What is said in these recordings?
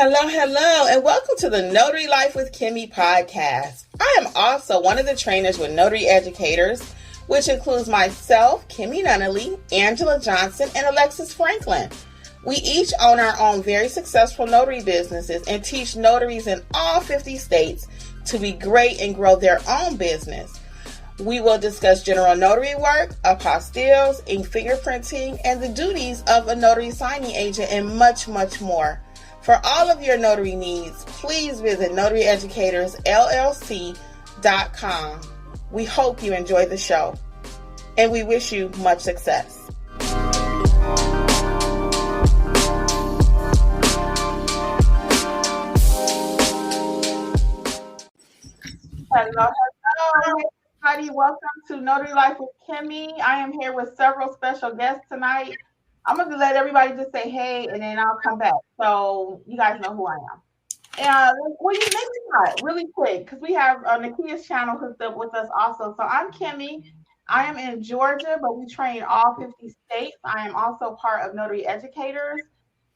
Hello, and welcome to the Notary Life with Kimmi Podcast. I am also one of the trainers with Notary Educators, which includes myself, Kimberly Nunnally, Angela Johnson, and Alexis Franklin. We each own our own very successful notary businesses and teach notaries in all 50 states to be great and grow their own business. We will discuss general notary work, apostilles, ink fingerprinting, and the duties of a notary signing agent, and much, much more. For all of your notary needs, please visit notaryeducatorsllc.com. We hope you enjoy the show, and we wish you much success. Hello, everybody. Welcome to Notary Life with Kimmi. I am here with several special guests tonight. I'm going to let everybody just say hey, and then I'll come back so you guys know who I am. And you maybe not really quick, because we have Nakia's channel hooked up with us also. So I'm Kimmi. I am in Georgia, but we train all 50 states. I am also part of Notary Educators,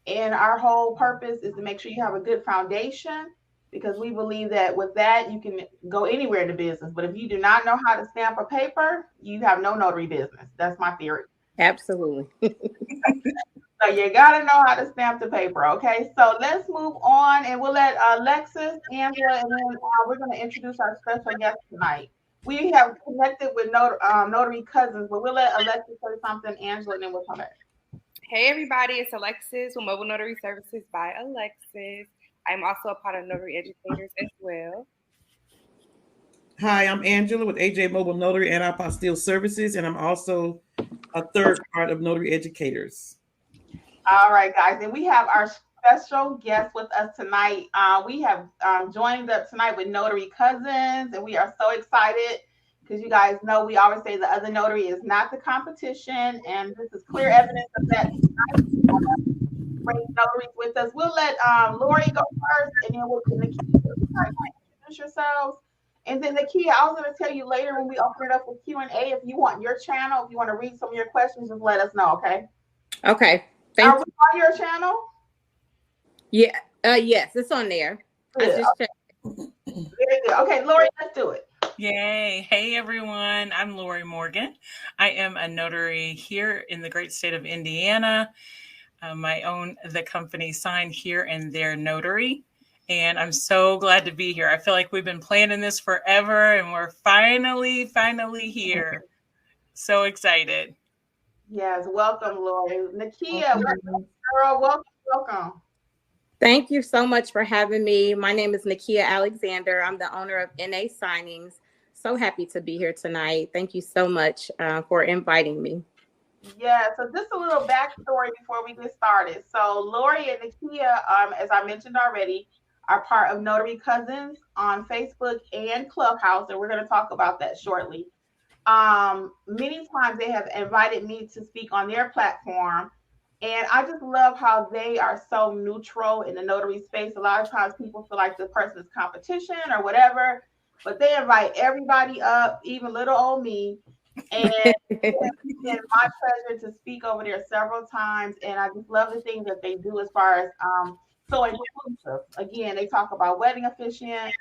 and our whole purpose is to make sure you have a good foundation, because we believe that with that, you can go anywhere in the business. But if you do not know how to stamp a paper, you have no notary business. That's my theory. Absolutely. So you got to know how to stamp the paper, okay? So let's move on, and we'll let Alexis, Angela, and then we're going to introduce our special guest tonight. We have connected with Notary Cousins, but we'll let Alexis say something, Angela, and then we'll come back. Hey, everybody. It's Alexis with Mobile Notary Services by Alexis. I'm also a part of Notary Educators as well. Hi, I'm Angela with AJ Mobile Notary and Apostille Services, and I'm also a third part of Notary Educators. All right, guys, and we have our special guest with us tonight. We have joined up tonight with Notary Cousins, and we are so excited because you guys know we always say the other notary is not the competition, and this is clear evidence of that. Great notaries with us. We'll let Lori go first, and then we'll introduce yourselves. And then Nakia, I was going to tell you later when we open it up for Q&A, if you want your channel, if you want to read some of your questions, just let us know, okay? Okay. Are we on your channel? Yeah. Yes, it's on there. Good. I just checked. Very good. Okay, Lori, let's do it. Yay. Hey, everyone. I'm Lori Morgan. I am a notary here in the great state of Indiana. I own the company Sign Here and There Notary. And I'm so glad to be here. I feel like we've been planning this forever, and we're finally here. So excited. Yes, welcome, Lori. Nakia, welcome. Thank you so much for having me. My name is Nakia Alexander. I'm the owner of NA Signings. So happy to be here tonight. Thank you so much for inviting me. Yeah, so just a little backstory before we get started. So Lori and Nakia, as I mentioned already, are part of Notary Cousins on Facebook and Clubhouse, and we're going to talk about that shortly. Many times they have invited me to speak on their platform, and I just love how they are so neutral in the notary space. A lot of times people feel like the person is competition or whatever, but they invite everybody up, even little old me, and it's been my pleasure to speak over there several times, and I just love the things that they do as far as so inclusive. Again, they talk about wedding officiant,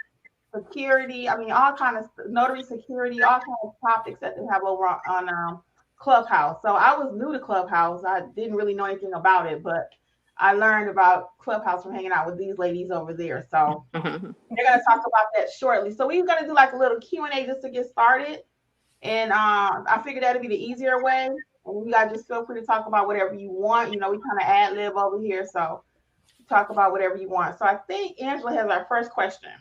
security. I mean, all kind of notary security, all kinds of topics that they have over on Clubhouse. So I was new to Clubhouse. I didn't really know anything about it, but I learned about Clubhouse from hanging out with these ladies over there. So they're going to talk about that shortly. So we're going to do like a little Q&A just to get started. And I figured that'd be the easier way. And you guys just feel free to talk about whatever you want. You know, we kind of ad lib over here. So talk about whatever you want. So I think Angela has our first question.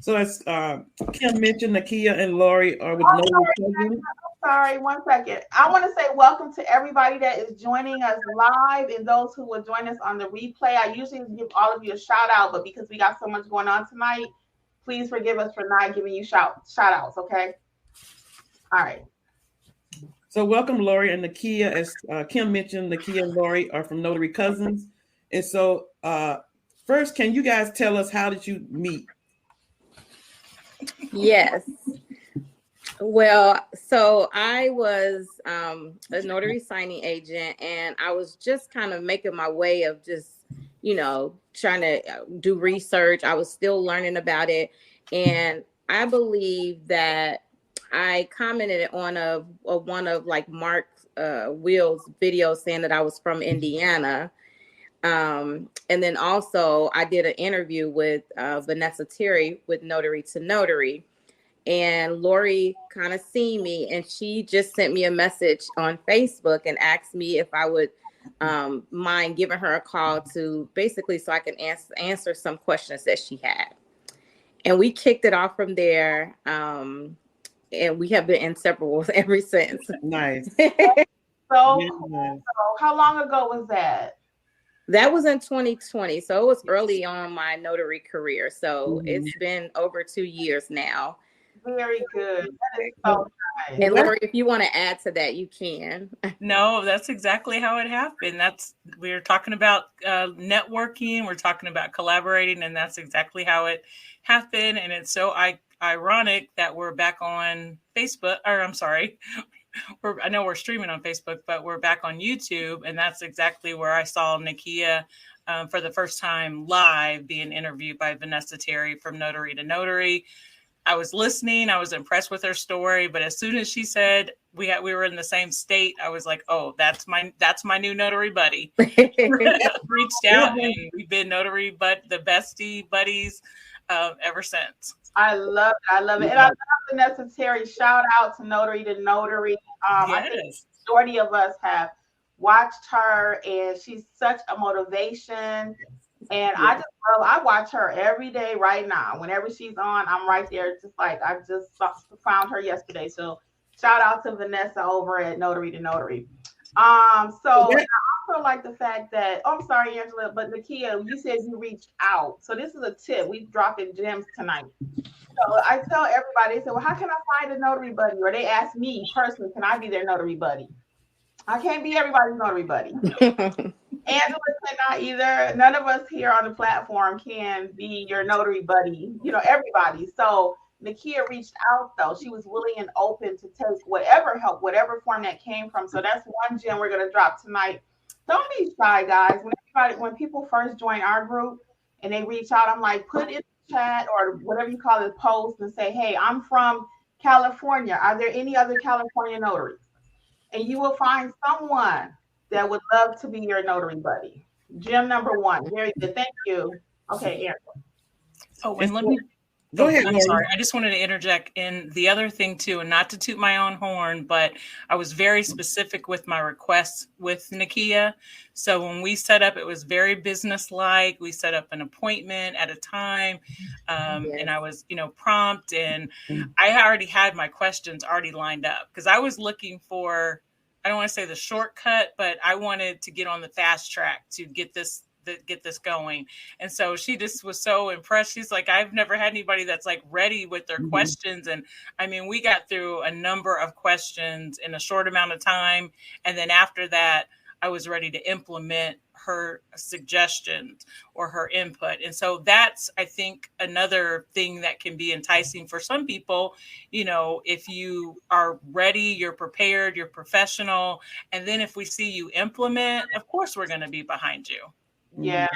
So as Kim mentioned, Nakia and Lori are with Notary Cousins. Sorry, 1 second. I want to say welcome to everybody that is joining us live and those who will join us on the replay. I usually give all of you a shout out, but because we got so much going on tonight, please forgive us for not giving you shout outs, okay? All right. So welcome, Lori and Nakia. As Kim mentioned, Nakia and Lori are from Notary Cousins. And so first, can you guys tell us, how did you meet? Yes. Well, so I was a notary signing agent, and I was just kind of making my way of just trying to do research. I was still learning about it. And I believe that I commented on one of like Mark Will's videos saying that I was from Indiana. And then also I did an interview with Vanessa Terry with Notary to Notary. And Lori kind of seen me, and she just sent me a message on Facebook and asked me if I would mind giving her a call to basically so I can answer some questions that she had. And we kicked it off from there. And we have been inseparable ever since. Nice. So how long ago was that? That was in 2020. So it was early on my notary career. So it's been over 2 years now. Very good. That is so nice. And Lori, if you want to add to that, you can. No, that's exactly how it happened. We're talking about networking. We're talking about collaborating, and that's exactly how it happened. And it's so ironic that we're back on Facebook, or I'm sorry. I know we're streaming on Facebook, but we're back on YouTube. And that's exactly where I saw Nakia for the first time live being interviewed by Vanessa Terry from Notary to Notary. I was listening. I was impressed with her story, but as soon as she said we were in the same state, I was like, "Oh, that's my new notary buddy." Reached out, and we've been notary, but the bestie buddies ever since. I love it, and I love Vanessa Terry. Shout out to Notary to Notary. Yes. I think the majority of us have watched her, and she's such a motivation. And I watch her every day right now. Whenever she's on, I'm right there. Just like I just found her yesterday. So shout out to Vanessa over at Notary to Notary. So I also like the fact that, I'm sorry, Angela, but Nakia, you said you reached out. So this is a tip. We're dropping gems tonight. So I tell everybody, they say, well, how can I find a notary buddy? Or they ask me personally, can I be their notary buddy? I can't be everybody's notary buddy. Angela cannot either. None of us here on the platform can be your notary buddy, everybody. So Nakia reached out, though. She was willing and open to take whatever help, whatever form that came from. So that's one gem we're going to drop tonight. Don't be shy, guys. When people first join our group and they reach out, I'm like, put in the chat or whatever you call it, post and say, hey, I'm from California. Are there any other California notaries? And you will find someone that would love to be your notary buddy. Gem number one. Very good. Thank you. Okay, Aaron. Oh, and let me go ahead. I'm sorry. I just wanted to interject in the other thing too, and not to toot my own horn, but I was very specific with my requests with Nakia. So when we set up, it was very business-like. We set up an appointment at a time, and I was, prompt, and I already had my questions already lined up because I was looking for, I don't want to say the shortcut, but I wanted to get on the fast track to get this going. And so she just was so impressed. She's like, I've never had anybody that's like ready with their questions. And I mean, we got through a number of questions in a short amount of time. And then after that, I was ready to implement her suggestions or her input. And so that's, I think, another thing that can be enticing for some people. If you are ready, you're prepared, you're professional. And then if we see you implement, of course, we're going to be behind you. Yeah.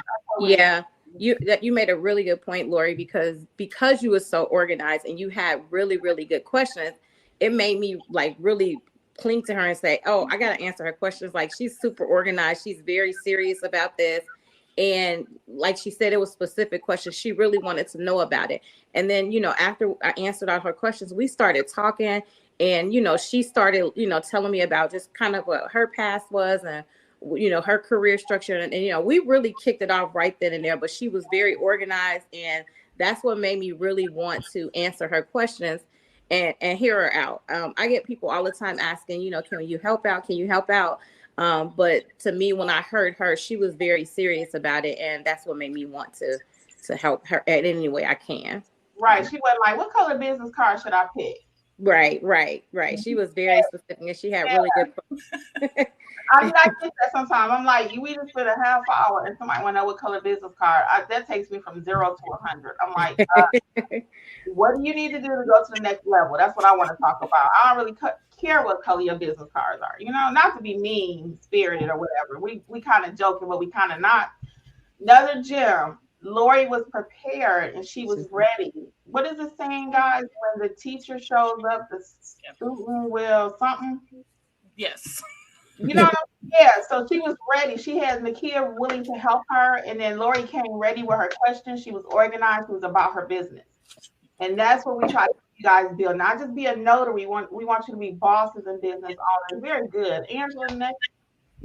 You made a really good point, Lori, because you were so organized and you had really, really good questions. It made me like really cling to her and say, oh, I got to answer her questions. Like, she's super organized. She's very serious about this. And like she said, it was specific questions. She really wanted to know about it. And then, after I answered all her questions, we started talking and, she started, telling me about just kind of what her past was and, her career structure. And, we really kicked it off right then and there, but she was very organized. And that's what made me really want to answer her questions and hear her out. I get people all the time asking, can you help out? Can you help out? But to me, when I heard her, she was very serious about it. And that's what made me want to help her at any way I can. Right. She wasn't like, what color business card should I pick? Right. She was very specific and she had really good. I get that sometimes. I'm like, we just spent a half hour and somebody want to know what color business card. That takes me from 0 to 100. I'm like, what do you need to do to go to the next level? That's what I want to talk about. I don't really care what color your business cards are. Not to be mean spirited or whatever. We kind of joking, but we kind of not. Another gem. Lori was prepared and she was ready. What is the saying, guys? When the teacher shows up, the student will something. Yes. You know, yeah. So she was ready. She had Nakia willing to help her, and then Lori came ready with her questions. She was organized. It was about her business, and that's what we try to help you guys build. Not just be a notary. We want you to be bosses and business owners. Very good, Angela. Next.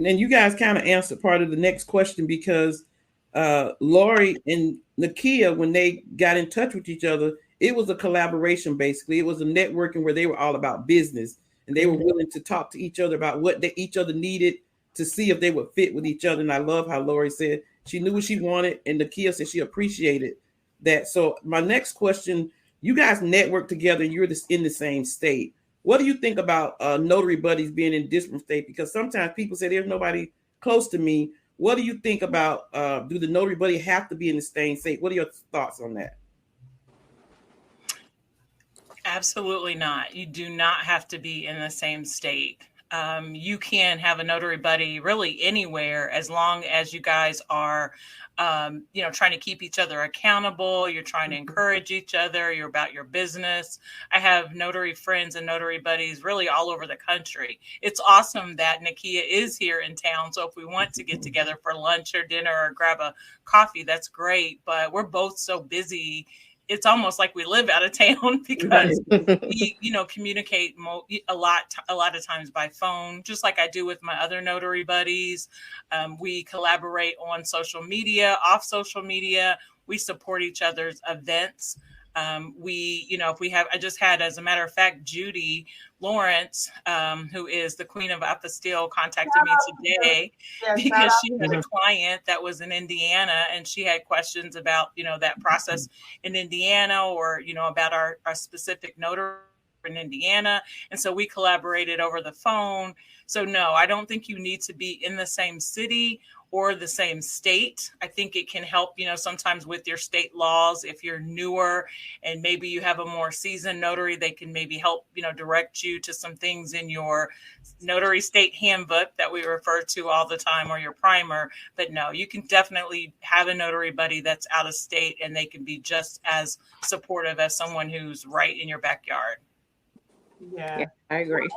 And you guys kind of answered part of the next question because Lori and Nakia, when they got in touch with each other, it was a collaboration. Basically, it was a networking where they were all about business. And they were willing to talk to each other about what each other needed to see if they would fit with each other. And I love how Lori said she knew what she wanted, and Nakia said she appreciated that. So my next question, you guys network together, you're in the same state. What do you think about notary buddies being in different states? Because sometimes people say there's nobody close to me. What do you think about, do the notary buddy have to be in the same state? What are your thoughts on that? Absolutely not. You do not have to be in the same state. You can have a notary buddy really anywhere as long as you guys are, trying to keep each other accountable. You're trying to encourage each other. You're about your business. I have notary friends and notary buddies really all over the country. It's awesome that Nakia is here in town. So if we want to get together for lunch or dinner or grab a coffee, that's great. But we're both so busy. It's almost like we live out of town because we, communicate a lot of times by phone, just like I do with my other notary buddies. We collaborate on social media, off social media. We support each other's events. I just had, as a matter of fact, Judy Lawrence, who is the queen of apostille, contacted me today because she had a client that was in Indiana and she had questions about, that process in Indiana or, about our specific notary in Indiana. And so we collaborated over the phone. So no, I don't think you need to be in the same city or the same state. I think it can help, sometimes with your state laws. If you're newer and maybe you have a more seasoned notary, they can maybe help, direct you to some things in your notary state handbook that we refer to all the time, or your primer. But no, you can definitely have a notary buddy that's out of state and they can be just as supportive as someone who's right in your backyard. Yeah, I agree.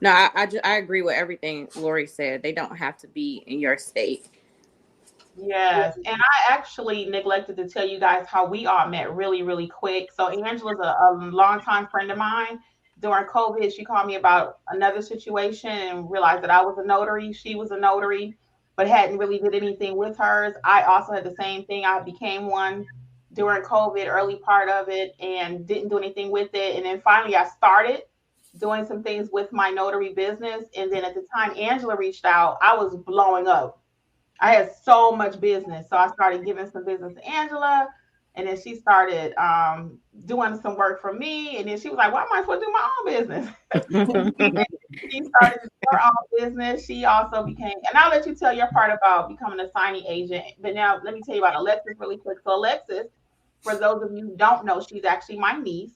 No, I agree with everything Lori said. They don't have to be in your state. Yes. And I actually neglected to tell you guys how we all met really, really quick. So Angela's a longtime friend of mine. During COVID, she called me about another situation and realized that I was a notary. She was a notary, but hadn't really did anything with hers. I also had the same thing. I became one during COVID, early part of it, and didn't do anything with it. And then finally I started doing some things with my notary business. And then at the time Angela reached out, I was blowing up. I had so much business. So I started giving some business to Angela. And then she started doing some work for me. And then she was like, well, I might as well do my own business. She started her own business. She also became, and I'll let you tell your part about becoming a signing agent. But now let me tell you about Alexis really quick. So Alexis, for those of you who don't know, she's actually my niece.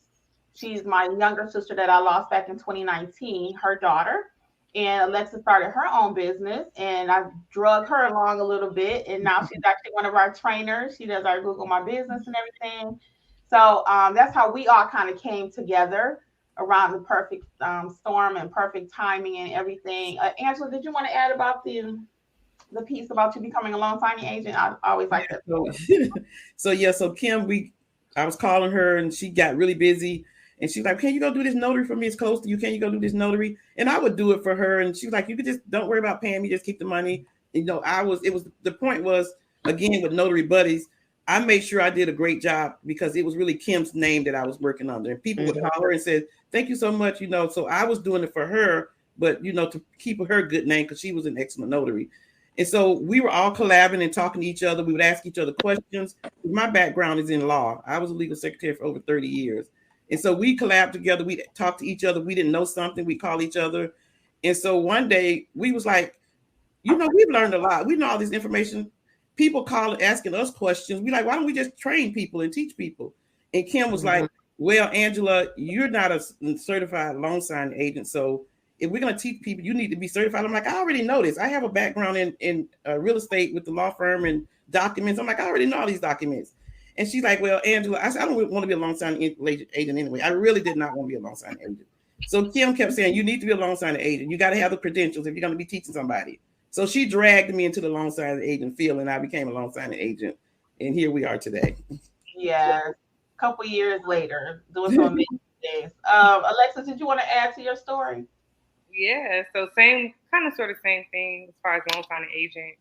She's my younger sister that I lost back in 2019, her daughter. And Alexis started her own business, and I drug her along a little bit. And now she's actually one of our trainers. She does our Google My Business and everything. So that's how we all kind of came together around the perfect storm and perfect timing and everything. Angela, did you want to add about the piece about you becoming a loan signing agent? I always like that. So Kim, I was calling her, and she got really busy. And she's like, can you go do this notary for me? It's close to you. Can you go do this notary? And I would do it for her. And she was like, you could just don't worry about paying me. Just keep the money. The point was, again, with Notary Buddies, I made sure I did a great job because it was really Kim's name that I was working under. And people would call her and said, thank you so much. So I was doing it for her, but, to keep her good name because she was an excellent notary. And so we were all collabing and talking to each other. We would ask each other questions. My background is in law. I was a legal secretary for over 30 years. And so we collabed together. We talked to each other. We didn't know something. We call each other. And so one day we was like, we've learned a lot. We know all this information. People call asking us questions. We like, why don't we just train people and teach people? And Kim was like, well, Angela, you're not a certified loan signing agent. So if we're going to teach people, you need to be certified. I'm like, I already know this. I have a background in real estate with the law firm and documents. I'm like, I already know all these documents. And she's like, well, Angela, I said, I don't want to be a loan signing agent anyway. I really did not want to be a loan signing agent. So Kim kept saying, you need to be a loan signing agent. You got to have the credentials if you're going to be teaching somebody. So she dragged me into the loan signing agent field, and I became a loan signing agent. And here we are today. Yes. A couple years later, doing some amazing things. Alexis, did you want to add to your story? Yeah, so same thing as far as loan signing agent.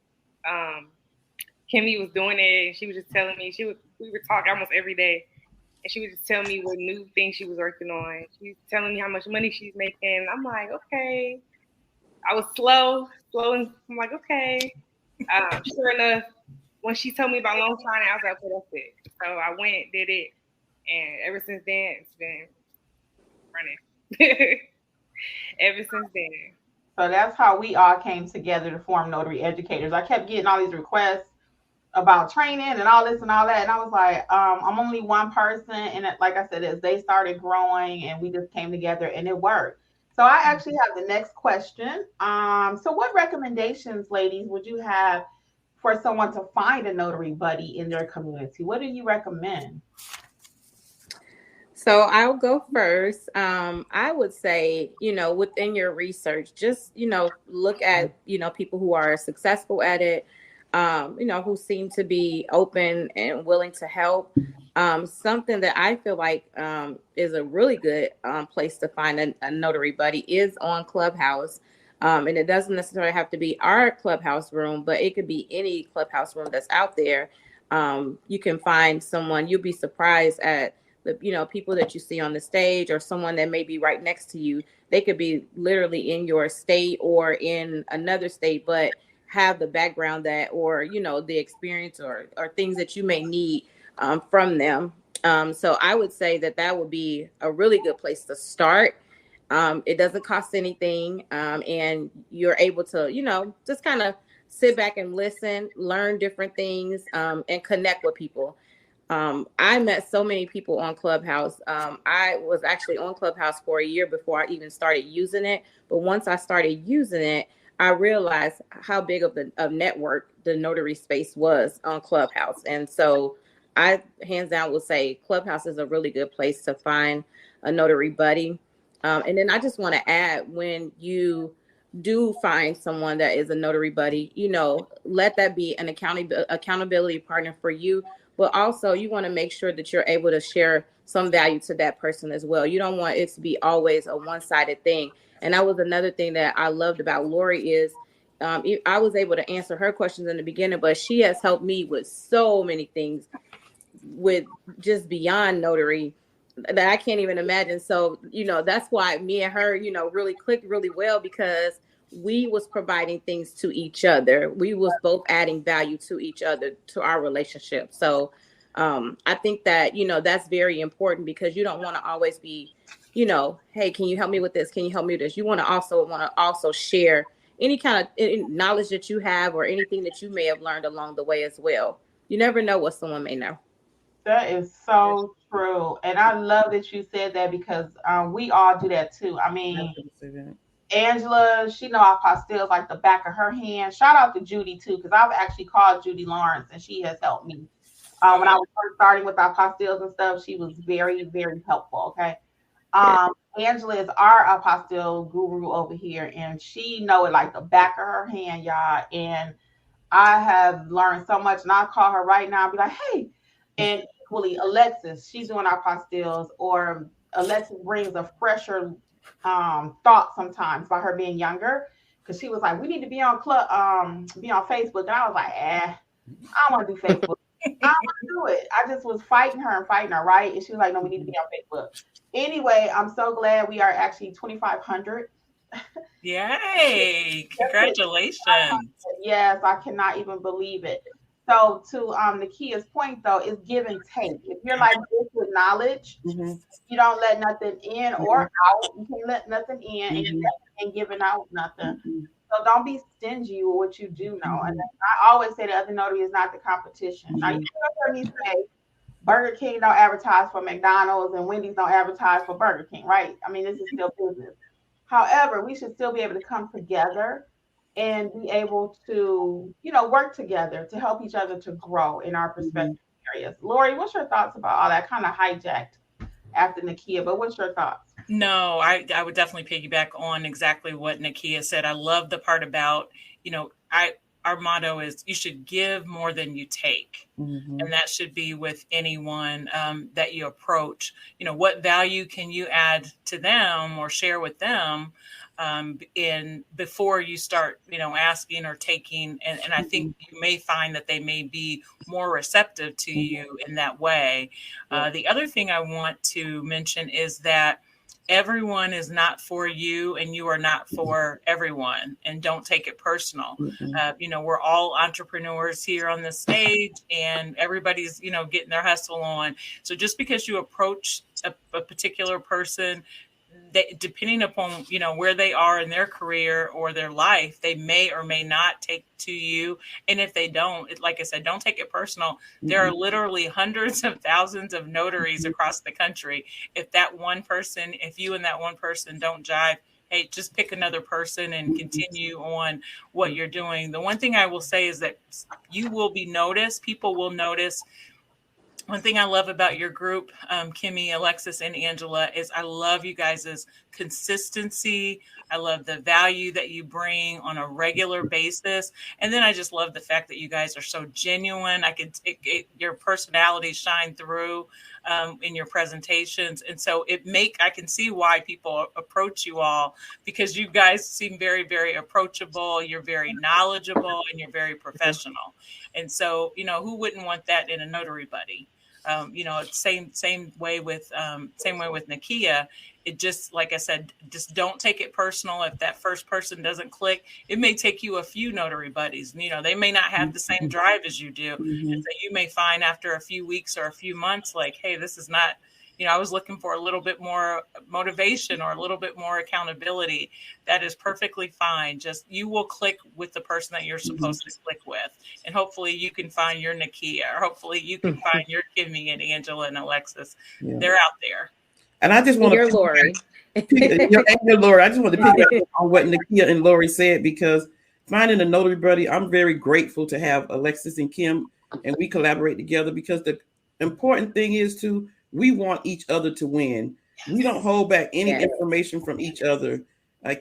Kimmi was doing it, and she was just telling me, we were talking almost every day, and she would just tell me what new things she was working on. She was telling me how much money she's making. I'm like, okay. I was slow, and I'm like, okay. Sure enough, when she told me about loan signing, I was like, okay, that's it. So I went, did it, and ever since then, it's been running. Ever since then. So that's how we all came together to form Notary Educators. I kept getting all these requests about training and all this and all that. And I was like, I'm only one person. And like I said, as they started growing and we just came together and it worked. So I actually have the next question. So what recommendations, ladies, would you have for someone to find a notary buddy in their community? What do you recommend? So I'll go first. I would say, within your research, just, look at, people who are successful at it, who seem to be open and willing to help. Something that I feel like is a really good place to find a notary buddy is on Clubhouse. And it doesn't necessarily have to be our Clubhouse room, but it could be any Clubhouse room that's out there. You can find someone. You'll be surprised at the people that you see on the stage, or someone that may be right next to you. They could be literally in your state or in another state, but have the background or the experience or things that you may need from them. So I would say that would be a really good place to start. It doesn't cost anything, and you're able to just kind of sit back and listen, learn different things, and connect with people. I met so many people on Clubhouse. I was actually on Clubhouse for a year before I even started using it. But once I started using it, I realized how big of a network the notary space was on Clubhouse. And so I hands down would say Clubhouse is a really good place to find a notary buddy. And then I just want to add, when you do find someone that is a notary buddy, let that be an accountability partner for you. But also you want to make sure that you're able to share some value to that person as well. You don't want it to be always a one-sided thing. And that was another thing that I loved about Lori is I was able to answer her questions in the beginning, but she has helped me with so many things with just beyond notary that I can't even imagine. So, that's why me and her, really clicked really well, because we was providing things to each other. We was both adding value to each other, to our relationship. So I think that, that's very important, because you don't want to always be, hey, can you help me with this? Can you help me with this? You want to also share any kind of knowledge that you have or anything that you may have learned along the way as well. You never know what someone may know. That is so true. And I love that you said that, because we all do that too. I mean, Angela, she know our apostilles like the back of her hand. Shout out to Judy too, because I've actually called Judy Lawrence and she has helped me. When I was first starting with our apostilles and stuff, she was very, very helpful. Okay. Angela is our apostille guru over here, and she know it like the back of her hand, y'all. And I have learned so much, and I'll call her right now and be like, hey. And equally, Alexis, she's doing our apostilles, or Alexis brings a fresher thought sometimes by her being younger, because she was like, we need to be on Facebook. And I was like, I don't want to do Facebook. I don't want to do it. I just was fighting her, right? And she was like, no, we need to be on Facebook. Anyway, I'm so glad we are actually 2,500. Yay! Congratulations. Yes, I cannot even believe it. So to Nakia's point, though, is give and take. If you're like this with knowledge, you don't let nothing in or out. You can't let nothing in, and you ain't giving out nothing. So don't be stingy with what you do know. And I always say the other notary is not the competition. Now, you hear me say Burger King don't advertise for McDonald's and Wendy's don't advertise for Burger King, right? I mean, this is still business. However, we should still be able to come together and be able to, work together to help each other to grow in our perspective areas. Lori, what's your thoughts about all that? Kind of hijacked after Nakia, but what's your thoughts? No, I would definitely piggyback on exactly what Nakia said. I love the part about, our motto is you should give more than you take. Mm-hmm. And that should be with anyone that you approach. What value can you add to them or share with them before you start, asking or taking. And I think you may find that they may be more receptive to you in that way. The other thing I want to mention is that everyone is not for you and you are not for everyone, and don't take it personal. We're all entrepreneurs here on the stage and everybody's, getting their hustle on. So just because you approach a particular person, depending upon, where they are in their career or their life, they may or may not take to you. And if they don't, like I said, don't take it personal. There are literally hundreds of thousands of notaries across the country. If you and that one person don't jive, hey, just pick another person and continue on what you're doing. The one thing I will say is that you will be noticed. People will notice. One thing I love about your group, Kimmi, Alexis, and Angela, is I love you guys' consistency. I love the value that you bring on a regular basis. And then I just love the fact that you guys are so genuine. Your personalities shine through in your presentations. And so I can see why people approach you all, because you guys seem very, very approachable. You're very knowledgeable and you're very professional. And so, who wouldn't want that in a notary buddy? Same way with Nakia. It just, like I said, just don't take it personal. If that first person doesn't click, it may take you a few notary buddies. They may not have the same drive as you do. And so you may find after a few weeks or a few months, like, hey, this is not, I was looking for a little bit more motivation or a little bit more accountability. That is perfectly fine. Just you will click with the person that you're supposed to click with. And hopefully you can find your Nakia, or hopefully you can find your Kimmi and Angela and Alexis. Yeah. They're out there. And I just want to Lori. Lori. I just want to pick up on what Nakia and Lori said, because finding a notary buddy, I'm very grateful to have Alexis and Kim, and we collaborate together, because the important thing is we want each other to win. We don't hold back any information from each other.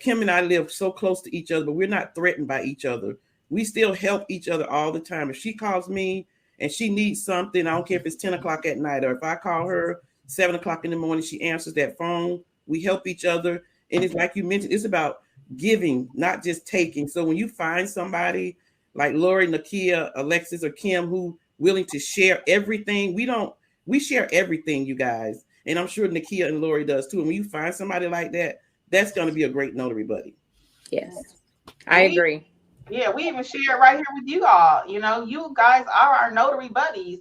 Kim and I live so close to each other, but we're not threatened by each other. We still help each other all the time. If she calls me and she needs something, I don't care if it's 10 o'clock at night, or if I call her 7 o'clock in the morning, she answers that phone. We help each other. And it's like you mentioned, it's about giving, not just taking. So when you find somebody like Lori, Nakia, Alexis, or Kim who willing to share everything, we share everything, you guys. And I'm sure Nakia and Lori does too. And when you find somebody like that, that's going to be a great notary buddy. Yes, I agree. Yeah, we even share right here with you all. You guys are our notary buddies.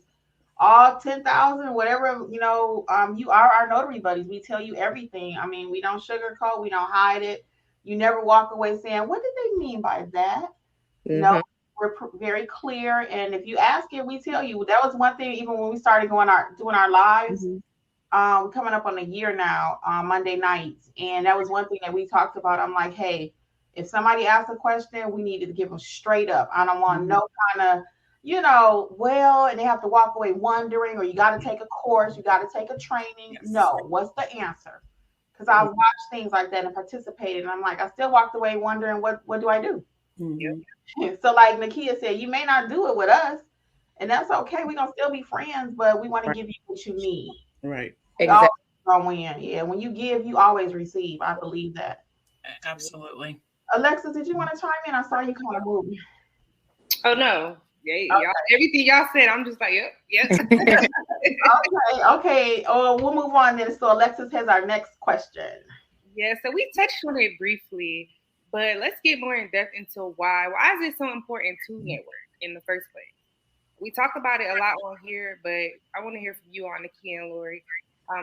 All 10,000, whatever, you are our notary buddies. We tell you everything. I mean, we don't sugarcoat. We don't hide it. You never walk away saying, what did they mean by that? No. We're very clear, and if you ask it, we tell you. That was one thing, even when we started doing our lives, coming up on a year now, on Monday nights, and that was one thing that we talked about. I'm like, hey, if somebody asks a question, we needed to give them straight up. I don't want no kind of, and they have to walk away wondering, or you got to take a course, you got to take a training. Yes. No, what's the answer? Because I watched things like that and participated, and I'm like, I still walked away wondering, what do I do? So like Nakia said, you may not do it with us, and that's okay. We're gonna still be friends, but we want to give you what you need. Right. Exactly. Yeah, when you give, you always receive. I believe that. Absolutely. Alexis, did you want to chime in? I saw you kind of moving. Oh no. Yeah, okay. Everything y'all said, I'm just like, yep. Okay. Oh, we'll move on then. So Alexis has our next question. Yeah, so we touched on it briefly, but let's get more in depth into why. Why is it so important to network in the first place? We talk about it a lot on here, but I want to hear from you on Nakia and Lori,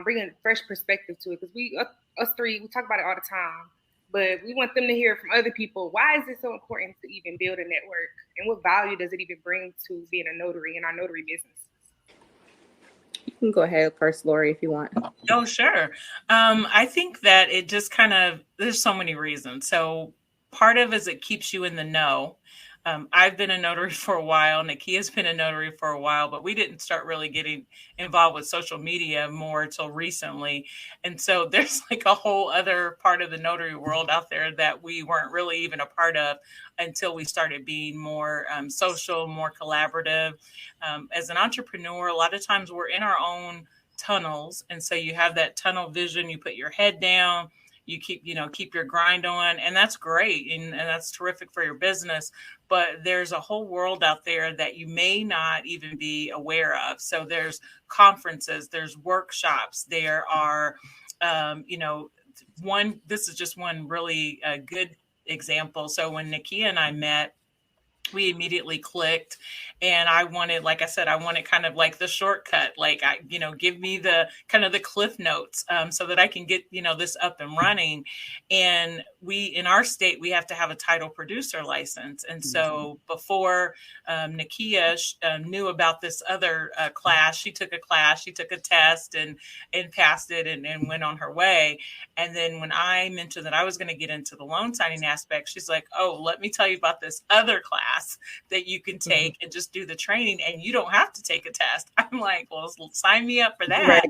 bringing a fresh perspective to it, because us three, we talk about it all the time, but we want them to hear from other people. Why is it so important to even build a network, and what value does it even bring to being a notary in our notary business? You can go ahead first, Lori, if you want. Oh, sure. I think that it just there's so many reasons. So part of it is it keeps you in the know. I've been a notary for a while. Nakia's been a notary for a while, but we didn't start really getting involved with social media more until recently. And so there's like a whole other part of the notary world out there that we weren't really even a part of until we started being more social, more collaborative. As an entrepreneur, a lot of times we're in our own tunnels. And so you have that tunnel vision, you put your head down, you keep your grind on, and that's great. And that's terrific for your business. But there's a whole world out there that you may not even be aware of. So there's conferences, there's workshops, there are, this is just one really good example. So when Nakia and I met, we immediately clicked, and I wanted kind of like the shortcut, give me the kind of the cliff notes, so that I can get, this up and running. And in our state, we have to have a title producer license. And so before Nakia knew about this other class, she took a test and passed it and went on her way. And then when I mentioned that I was going to get into the loan signing aspect, she's like, oh, let me tell you about this other class that you can take and just do the training, and you don't have to take a test. I'm like, well, sign me up for that.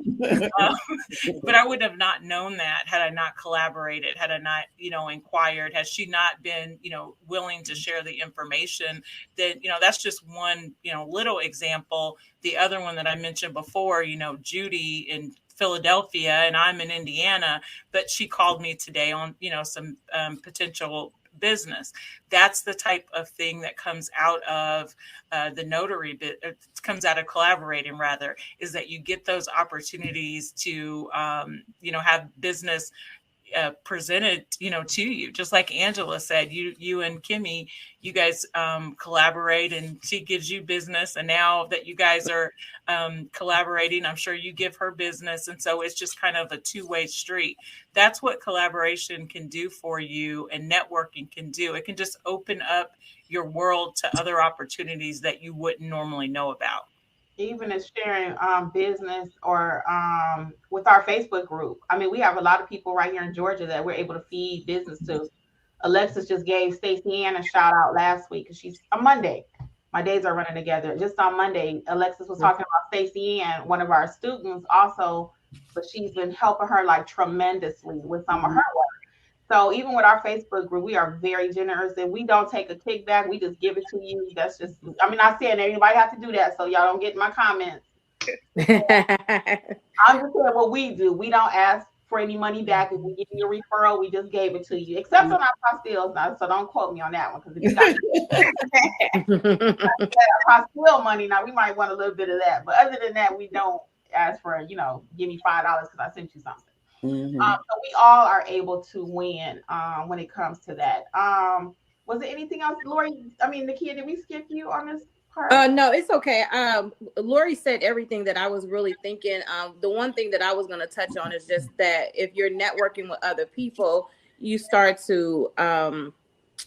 But I would have not known that had I not collaborated, had I not, inquired, had she not been, willing to share the information. That, that's just one, little example. The other one that I mentioned before, Judy in Philadelphia, and I'm in Indiana, but she called me today on, some potential business. That's the type of thing that comes out of the notary comes out of collaborating, rather, is that you get those opportunities to have business presented to you. Just like Angela said, you and Kimmi, you guys collaborate, and she gives you business, and now that you guys are collaborating, I'm sure you give her business, and so it's just kind of a two-way street. That's what collaboration can do for you, and networking can do. It can just open up your world to other opportunities that you wouldn't normally know about. Even as sharing business or with our Facebook group. I mean, we have a lot of people right here in Georgia that we're able to feed business to. Alexis just gave Stacey Ann a shout out last week, because she's on Monday. My days are running together. Just on Monday, Alexis was talking about Stacey Ann, one of our students also, but she's been helping her like tremendously with some of her work. So even with our Facebook group, we are very generous, and we don't take a kickback. We just give it to you. That's just, I'm not saying anybody have to do that, so y'all don't get in my comments. I'm just saying what we do. We don't ask for any money back. If we give you a referral, we just gave it to you, except on our apostilles now. So don't quote me on that one, because if you got apostille money, now we might want a little bit of that. But other than that, we don't ask for, give me $5 because I sent you something. Mm-hmm. So we all are able to win when it comes to that. Was there anything else, Lori? Nakia, did we skip you on this part? No, it's okay. Lori said everything that I was really thinking. The one thing that I was going to touch on is just that if you're networking with other people, you start to,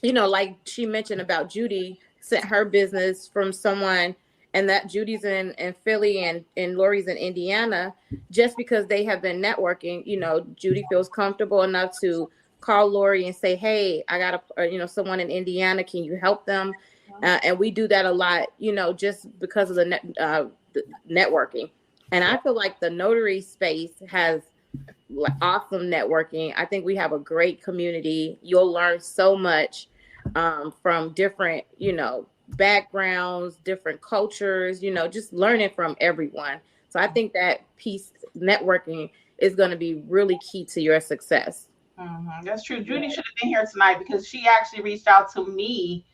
like she mentioned about Judy sent her business from someone, and that Judy's in Philly and Lori's in Indiana, just because they have been networking. Judy feels comfortable enough to call Lori and say, hey, I got someone in Indiana, can you help them? And we do that a lot, just because of the networking. And I feel like the notary space has awesome networking. I think we have a great community. You'll learn so much from different, backgrounds, different cultures, just learning from everyone. So I think that piece, networking, is going to be really key to your success. Mm-hmm. That's true. Judy should have been here tonight, because she actually reached out to me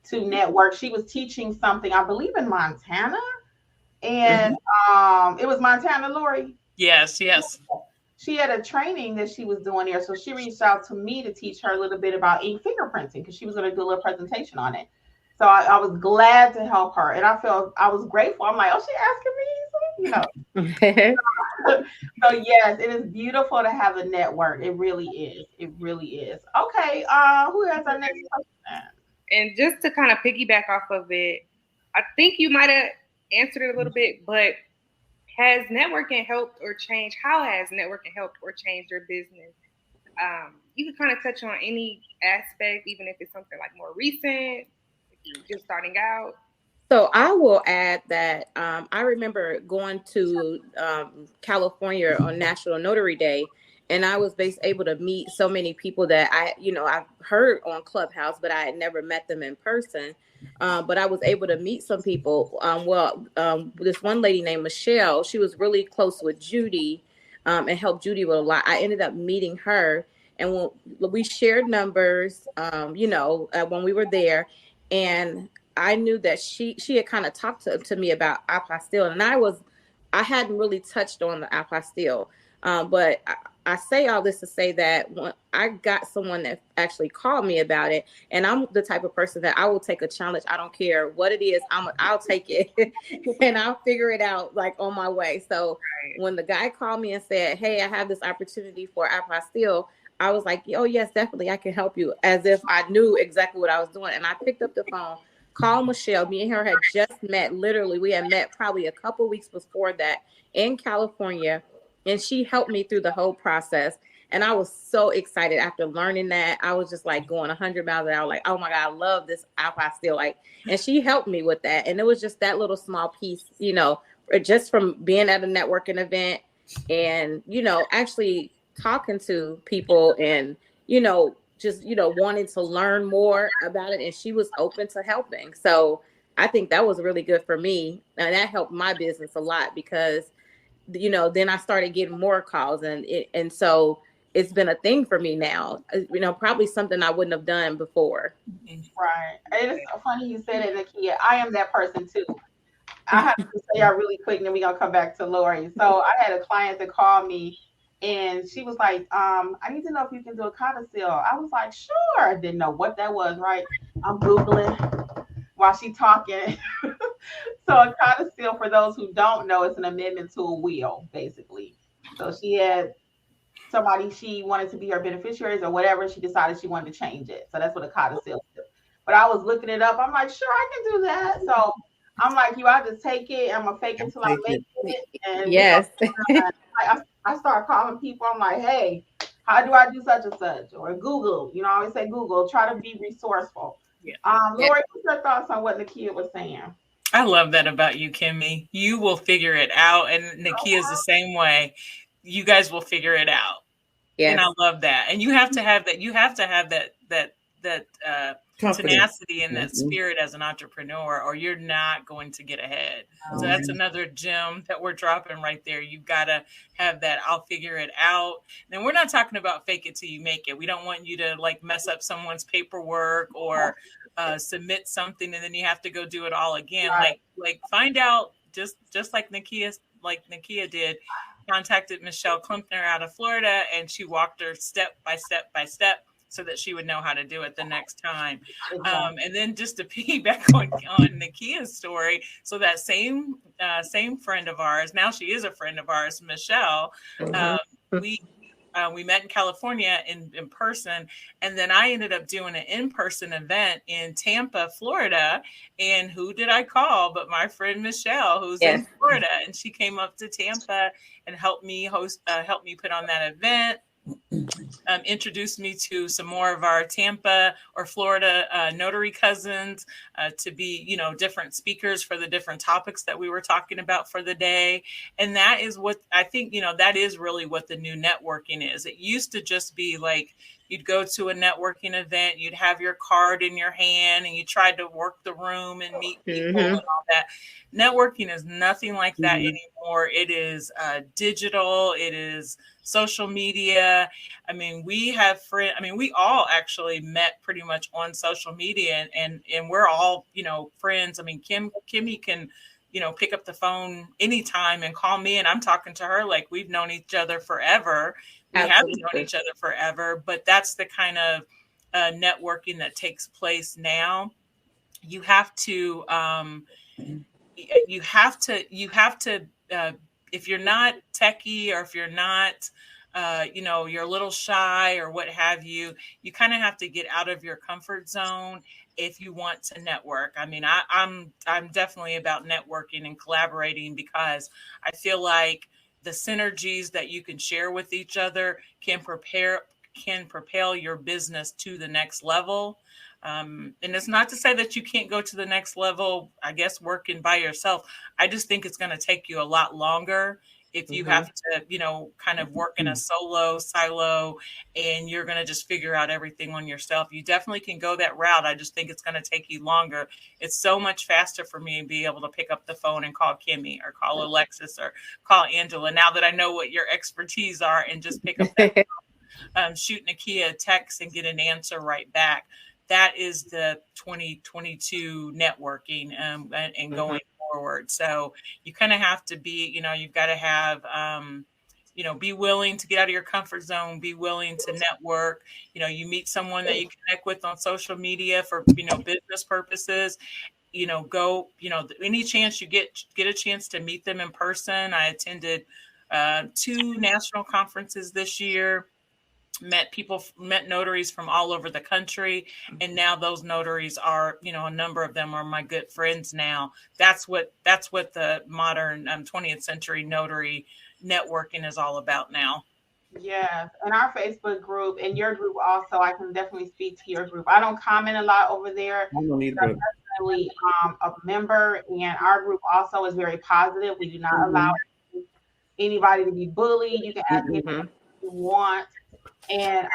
to network. She was teaching something, I believe, in Montana, and it was Montana, Lori. Yes. She had a training that she was doing there, so she reached out to me to teach her a little bit about ink fingerprinting, because she was going to do a little presentation on it. So I was glad to help her, and I was grateful. I'm like, oh, she asking me, So yes, it is beautiful to have a network. It really is. Okay, who has our next question? And just to kind of piggyback off of it, I think you might have answered it a little bit, but has networking helped or changed? How has networking helped or changed your business? You can kind of touch on any aspect, even if it's something like more recent, if you're just starting out. So I will add that I remember going to California on National Notary Day, and I was able to meet so many people that I've heard on Clubhouse, but I had never met them in person. But I was able to meet some people. This one lady named Michelle, she was really close with Judy and helped Judy with a lot. I ended up meeting her, and when we shared numbers, when we were there, and I knew that she had kind of talked to me about apostille, and I hadn't really touched on the apostille, but I say all this to say that when I got someone that actually called me about it, and I'm the type of person that I will take a challenge. I don't care what it is. I'll take it and I'll figure it out like on my way. So when the guy called me and said, "Hey, I have this opportunity for apostille," I was like, "Oh yes, definitely, I can help you," as if I knew exactly what I was doing. And I picked up the phone, called Michelle. Me and her had just met. Literally, we had met probably a couple weeks before that in California. And she helped me through the whole process. And I was so excited after learning that. I was just like going 100 miles an hour, like, oh my God, I love this apostille. Like, and she helped me with that. And it was just that little small piece, just from being at a networking event and, actually talking to people and, just, wanting to learn more about it. And she was open to helping. So I think that was really good for me. And that helped my business a lot because then I started getting more calls and so it's been a thing for me now, probably something I wouldn't have done before. Right. It's so funny you said it, Nakia. I am that person too. I have to say out really quick and then we're going to come back to Lori. So I had a client that called me and she was like, I need to know if you can do a codicil. I was like, sure. I didn't know what that was, right? I'm Googling while she's talking. So a codicil, for those who don't know, is an amendment to a will, basically. So she had somebody she wanted to be her beneficiaries or whatever. She decided she wanted to change it. So that's what a codicil is. But I was looking it up. I'm like, sure, I can do that. So I'm like, I just take it. I'm going to fake it till I make it. And yes. I start calling people. I'm like, hey, how do I do such and such? Or Google, I always say Google, try to be resourceful. Yeah. Lori, what's your thoughts on what Nakia was saying? I love that about you, Kimmi. You will figure it out. And Nakia's the same way. You guys will figure it out. Yes. And I love that. And you have to have that. You have to have that tenacity and that spirit as an entrepreneur, or you're not going to get ahead. So that's another gem that we're dropping right there. You've got to have that. I'll figure it out. And we're not talking about fake it till you make it. We don't want you to like mess up someone's paperwork or submit something and then you have to go do it all again. Right. Like find out just like Nakia did. Contacted Michelle Klumpner out of Florida, and she walked her step by step so that she would know how to do it the next time. And then just to piggyback on Nakia's story, so that same friend of ours, now she is a friend of ours, Michelle, we met in California in person, and then I ended up doing an in-person event in Tampa, Florida. And who did I call but my friend Michelle, who's in Florida, and she came up to Tampa and helped me put on that event. Introduced me to some more of our Tampa or Florida notary cousins to be, different speakers for the different topics that we were talking about for the day. And that is what I think, that is really what the new networking is. It used to just be like, you'd go to a networking event, you'd have your card in your hand and you tried to work the room and meet people and all that. Networking is nothing like that anymore. It is digital. It is social media. I mean, we have friends. I mean, we all actually met pretty much on social media and we're all, friends. I mean, Kimmi can, pick up the phone anytime and call me and I'm talking to her like we've known each other forever. We haven't known each other forever, but that's the kind of networking that takes place now. You have to, if you're not techie or if you're not you're a little shy or what have you, you kind of have to get out of your comfort zone if you want to network. I mean, I'm definitely about networking and collaborating because I feel like the synergies that you can share with each other can propel your business to the next level. And it's not to say that you can't go to the next level, I guess, working by yourself. I just think it's going to take you a lot longer if you have to, kind of work in a silo, and you're going to just figure out everything on yourself. You definitely can go that route. I just think it's going to take you longer. It's so much faster for me to be able to pick up the phone and call Kimmi or call Alexis or call Angela now that I know what your expertise are, and just pick up that phone, shoot Nakia a text and get an answer right back. That is the 2022 networking and going forward. So you kind of have to be, you've got to have, be willing to get out of your comfort zone, be willing to network. You meet someone that you connect with on social media for, business purposes. Go, any chance you get a chance to meet them in person. I attended 2 national conferences this year. Met notaries from all over the country. And now those notaries are, a number of them are my good friends now. That's what the modern 20th century notary networking is all about now. Yes. And our Facebook group and your group also, I can definitely speak to your group. I don't comment a lot over there. I don't either. I'm definitely a member, and our group also is very positive. We do not allow anybody to be bullied. You can ask anything you want. And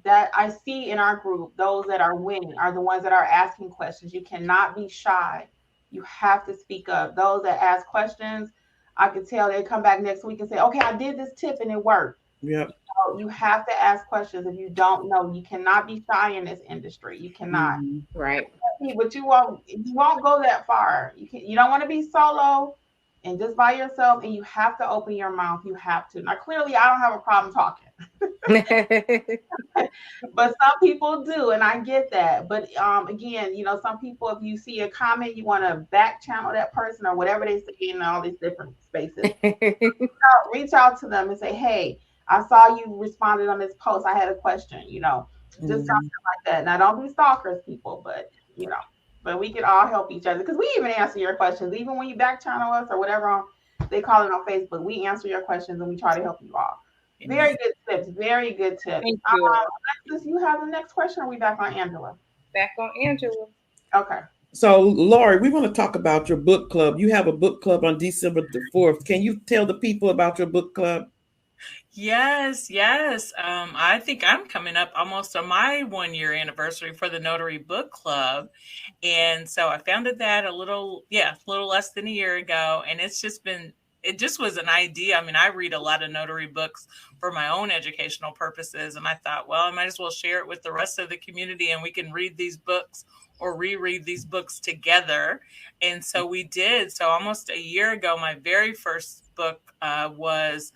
that I see in our group, those that are winning are the ones that are asking questions. You cannot be shy. You have to speak up. Those that ask questions, I could tell they come back next week and say, okay, I did this tip and it worked. Yep. You have to ask questions. If you don't know, you cannot be shy in this industry. You cannot. Right. But you won't go that far. You don't want to be solo and just by yourself, and you have to open your mouth. You have to. Now, clearly, I don't have a problem talking. But some people do, and I get that. But again, some people, if you see a comment, you want to back channel that person or whatever they say in all these different spaces. Reach out to them and say, hey, I saw you responded on this post. I had a question, just something like that. Now, don't be stalkers, people, but but we can all help each other, because we even answer your questions. Even when you back channel us or whatever they call it on Facebook, we answer your questions and we try to help you all. Very good tips. Very good tips. Thank you. Alexis, you have the next question, or are we back on Angela? Back on Angela. Okay. So, Lori, we want to talk about your book club. You have a book club on December the 4th. Can you tell the people about your book club? Yes. I think I'm coming up almost on my 1-year anniversary for the Notary Book Club. And so I founded that a little less than a year ago. And it just was an idea. I mean, I read a lot of notary books for my own educational purposes. And I thought, well, I might as well share it with the rest of the community, and we can read these books or reread these books together. And so we did. So almost a year ago, my very first book was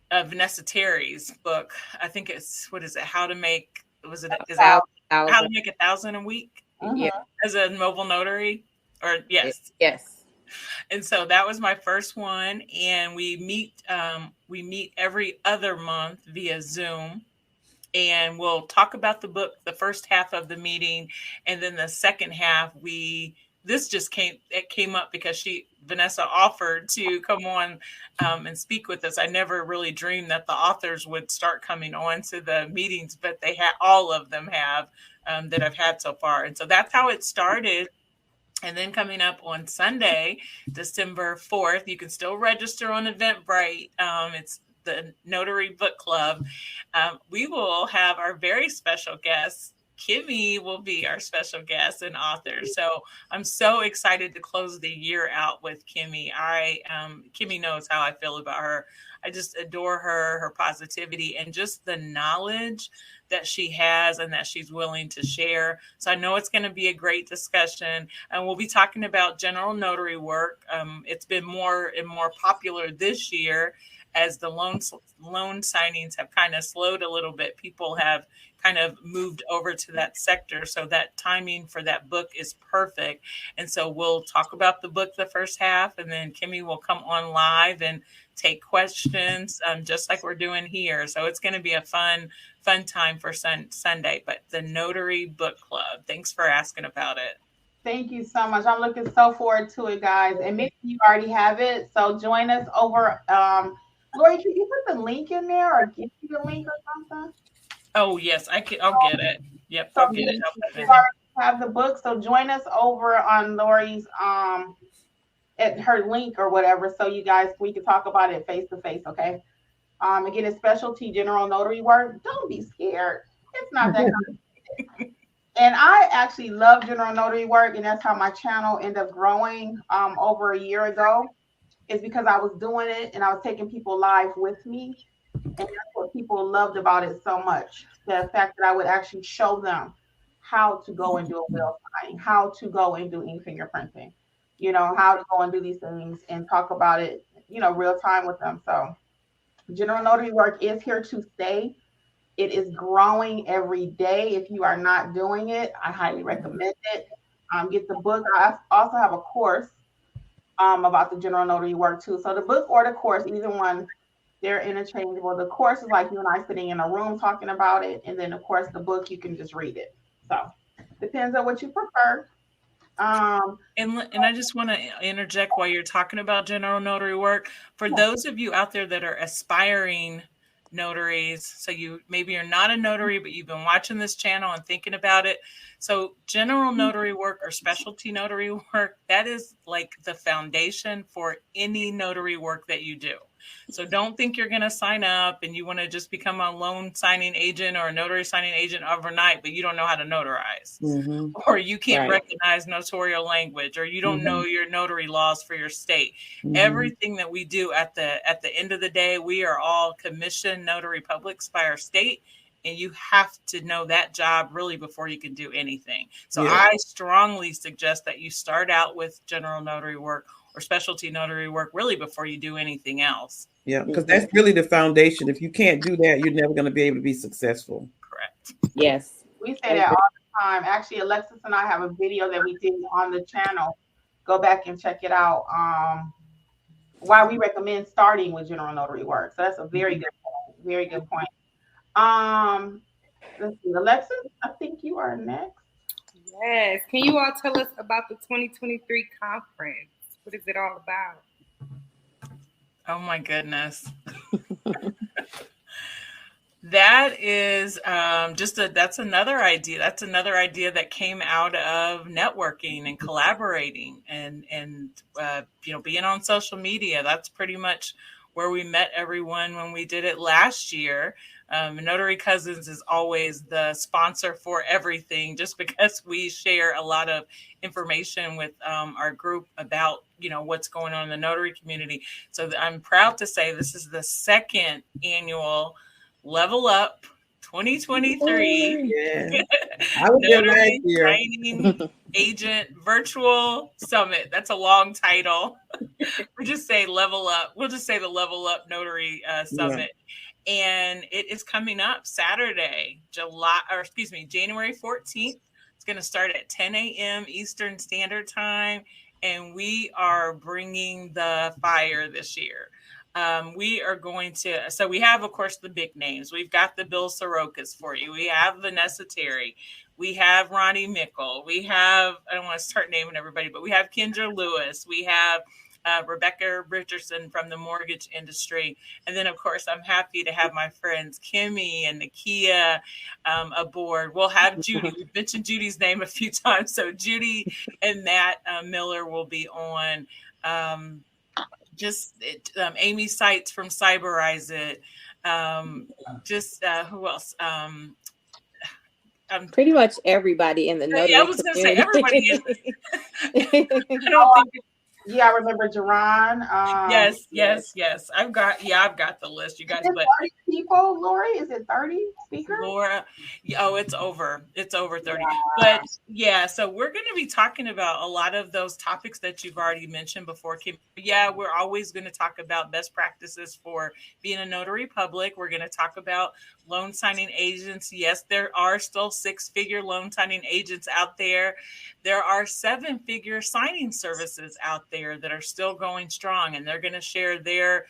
Vanessa Terry's book. I think it's, what is it? How to make $1,000 a week as a mobile notary, or yes. And so that was my first one. And we meet every other month via Zoom, and we'll talk about the book, the first half of the meeting. And then the second half, this just came up because Vanessa offered to come on and speak with us. I never really dreamed that the authors would start coming on to the meetings, but all of them have that I've had so far. And so that's how it started. And then coming up on Sunday, December 4th, you can still register on Eventbrite. It's the Notary Book Club. We will have our very special guest. Kimmi will be our special guest and author. So I'm so excited to close the year out with Kimmi. Kimmi knows how I feel about her. I just adore her positivity, and just the knowledge that she has and that she's willing to share. So I know it's going to be a great discussion, and we'll be talking about general notary work. It's been more and more popular this year as the loan signings have kind of slowed a little bit, people have kind of moved over to that sector. So that timing for that book is perfect. And so we'll talk about the book the first half, and then Kimmi will come on live and take questions, just like we're doing here. So it's going to be a fun time for Sunday. But the Notary Book Club, thanks for asking about it. Thank you so much. I'm looking so forward to it, guys. And maybe you already have it. So join us over. Lori, can you put the link in there or give you the link or something? Oh, yes, I'll get it. Yep, so I'll get it. You already have the book. So join us over on Lori's at her link or whatever. So we can talk about it face to face, okay? Again, it's specialty general notary work. Don't be scared. It's not that complicated. And I actually love general notary work, and that's how my channel ended up growing over a year ago. Is because I was doing it and I was taking people live with me. And that's what people loved about it so much. The fact that I would actually show them how to go and do a will signing, how to go and do fingerprinting, how to go and do these things and talk about it, real time with them. So general notary work is here to stay. It is growing every day. If you are not doing it, I highly recommend it. Get the book. I also have a course about the general notary work too. So the book or the course, either one, they're interchangeable. The course is like you and I sitting in a room talking about it. And then of course the book, you can just read it. So depends on what you prefer. And I just want to interject while you're talking about general notary work. For those of you out there that are aspiring notaries, so maybe you're not a notary, but you've been watching this channel and thinking about it. So general notary work or specialty notary work, that is like the foundation for any notary work that you do. So don't think you're going to sign up and you want to just become a loan signing agent or a notary signing agent overnight, but you don't know how to notarize, or you can't recognize notarial language, or you don't know your notary laws for your state. Everything that we do at the end of the day, we are all commissioned notary publics by our state. And you have to know that job really before you can do anything. So I strongly suggest that you start out with general notary work or specialty notary work really before you do anything else. Yeah, because that's really the foundation. If you can't do that, you're never going to be able to be successful. Correct. Yes. We say that all the time. Actually, Alexis and I have a video that we did on the channel. Go back and check it out. Why we recommend starting with general notary work. So that's a very good point. Very good point. Let's see, Alexis, I think you are next. Yes. Can you all tell us about the 2023 conference? What is it all about? Oh my goodness. That is that's another idea. That's another idea that came out of networking and collaborating and being on social media. That's pretty much where we met everyone when we did it last year. Notary Cousins is always the sponsor for everything, just because we share a lot of information with our group about what's going on in the notary community. So I'm proud to say this is the second annual Level Up 2023 I was there last year. Training Agent Virtual Summit. That's a long title. We just say Level Up. We'll just say the Level Up Notary Summit. And it is coming up Saturday, January 14th. It's going to start at 10 a.m. Eastern Standard Time. And we are bringing the fire this year. We are going to, so we have, of course, the big names. We've got the Bill Sorokas for you. We have Vanessa Terry. We have Ronnie Mickle. We have, I don't want to start naming everybody, but we have Kendra Lewis. We have Rebecca Richardson from the mortgage industry. And then, of course, I'm happy to have my friends Kimmi and Nakia aboard. We'll have Judy. We've mentioned Judy's name a few times. So Judy and Matt Miller will be on. Amy Seitz from Cyberize It. Who else? Pretty much everybody in the notary I was going to say everybody. Yeah, I remember Jerron. Yes. I've got the list, you guys. Is it 30 people, Lori? Is it 30 speakers? Laura, it's over 30. But yeah, so we're going to be talking about a lot of those topics that you've already mentioned before, Kim. Yeah, we're always going to talk about best practices for being a notary public. We're going to talk about loan signing agents. Yes, there are still 6-figure loan signing agents out there. There are 7-figure signing services out there that are still going strong, and they're going to share their,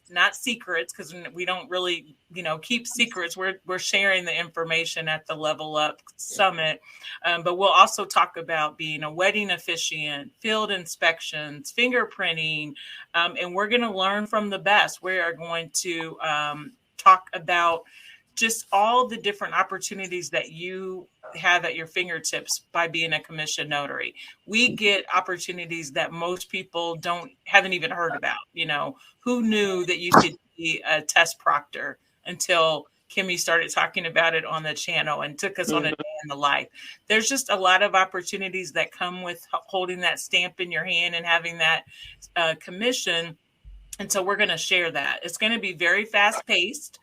not secrets, because we don't really, keep secrets. We're sharing the information at the Level Up Summit. But we'll also talk about being a wedding officiant, field inspections, fingerprinting, and we're going to learn from the best. We are going to talk about just all the different opportunities that you have at your fingertips by being a commissioned notary. We get opportunities that most people haven't even heard about. Who knew that you could be a test proctor until Kimmi started talking about it on the channel and took us on a day in the life. There's just a lot of opportunities that come with holding that stamp in your hand and having that commission. And so we're going to share that. It's going to be very fast paced.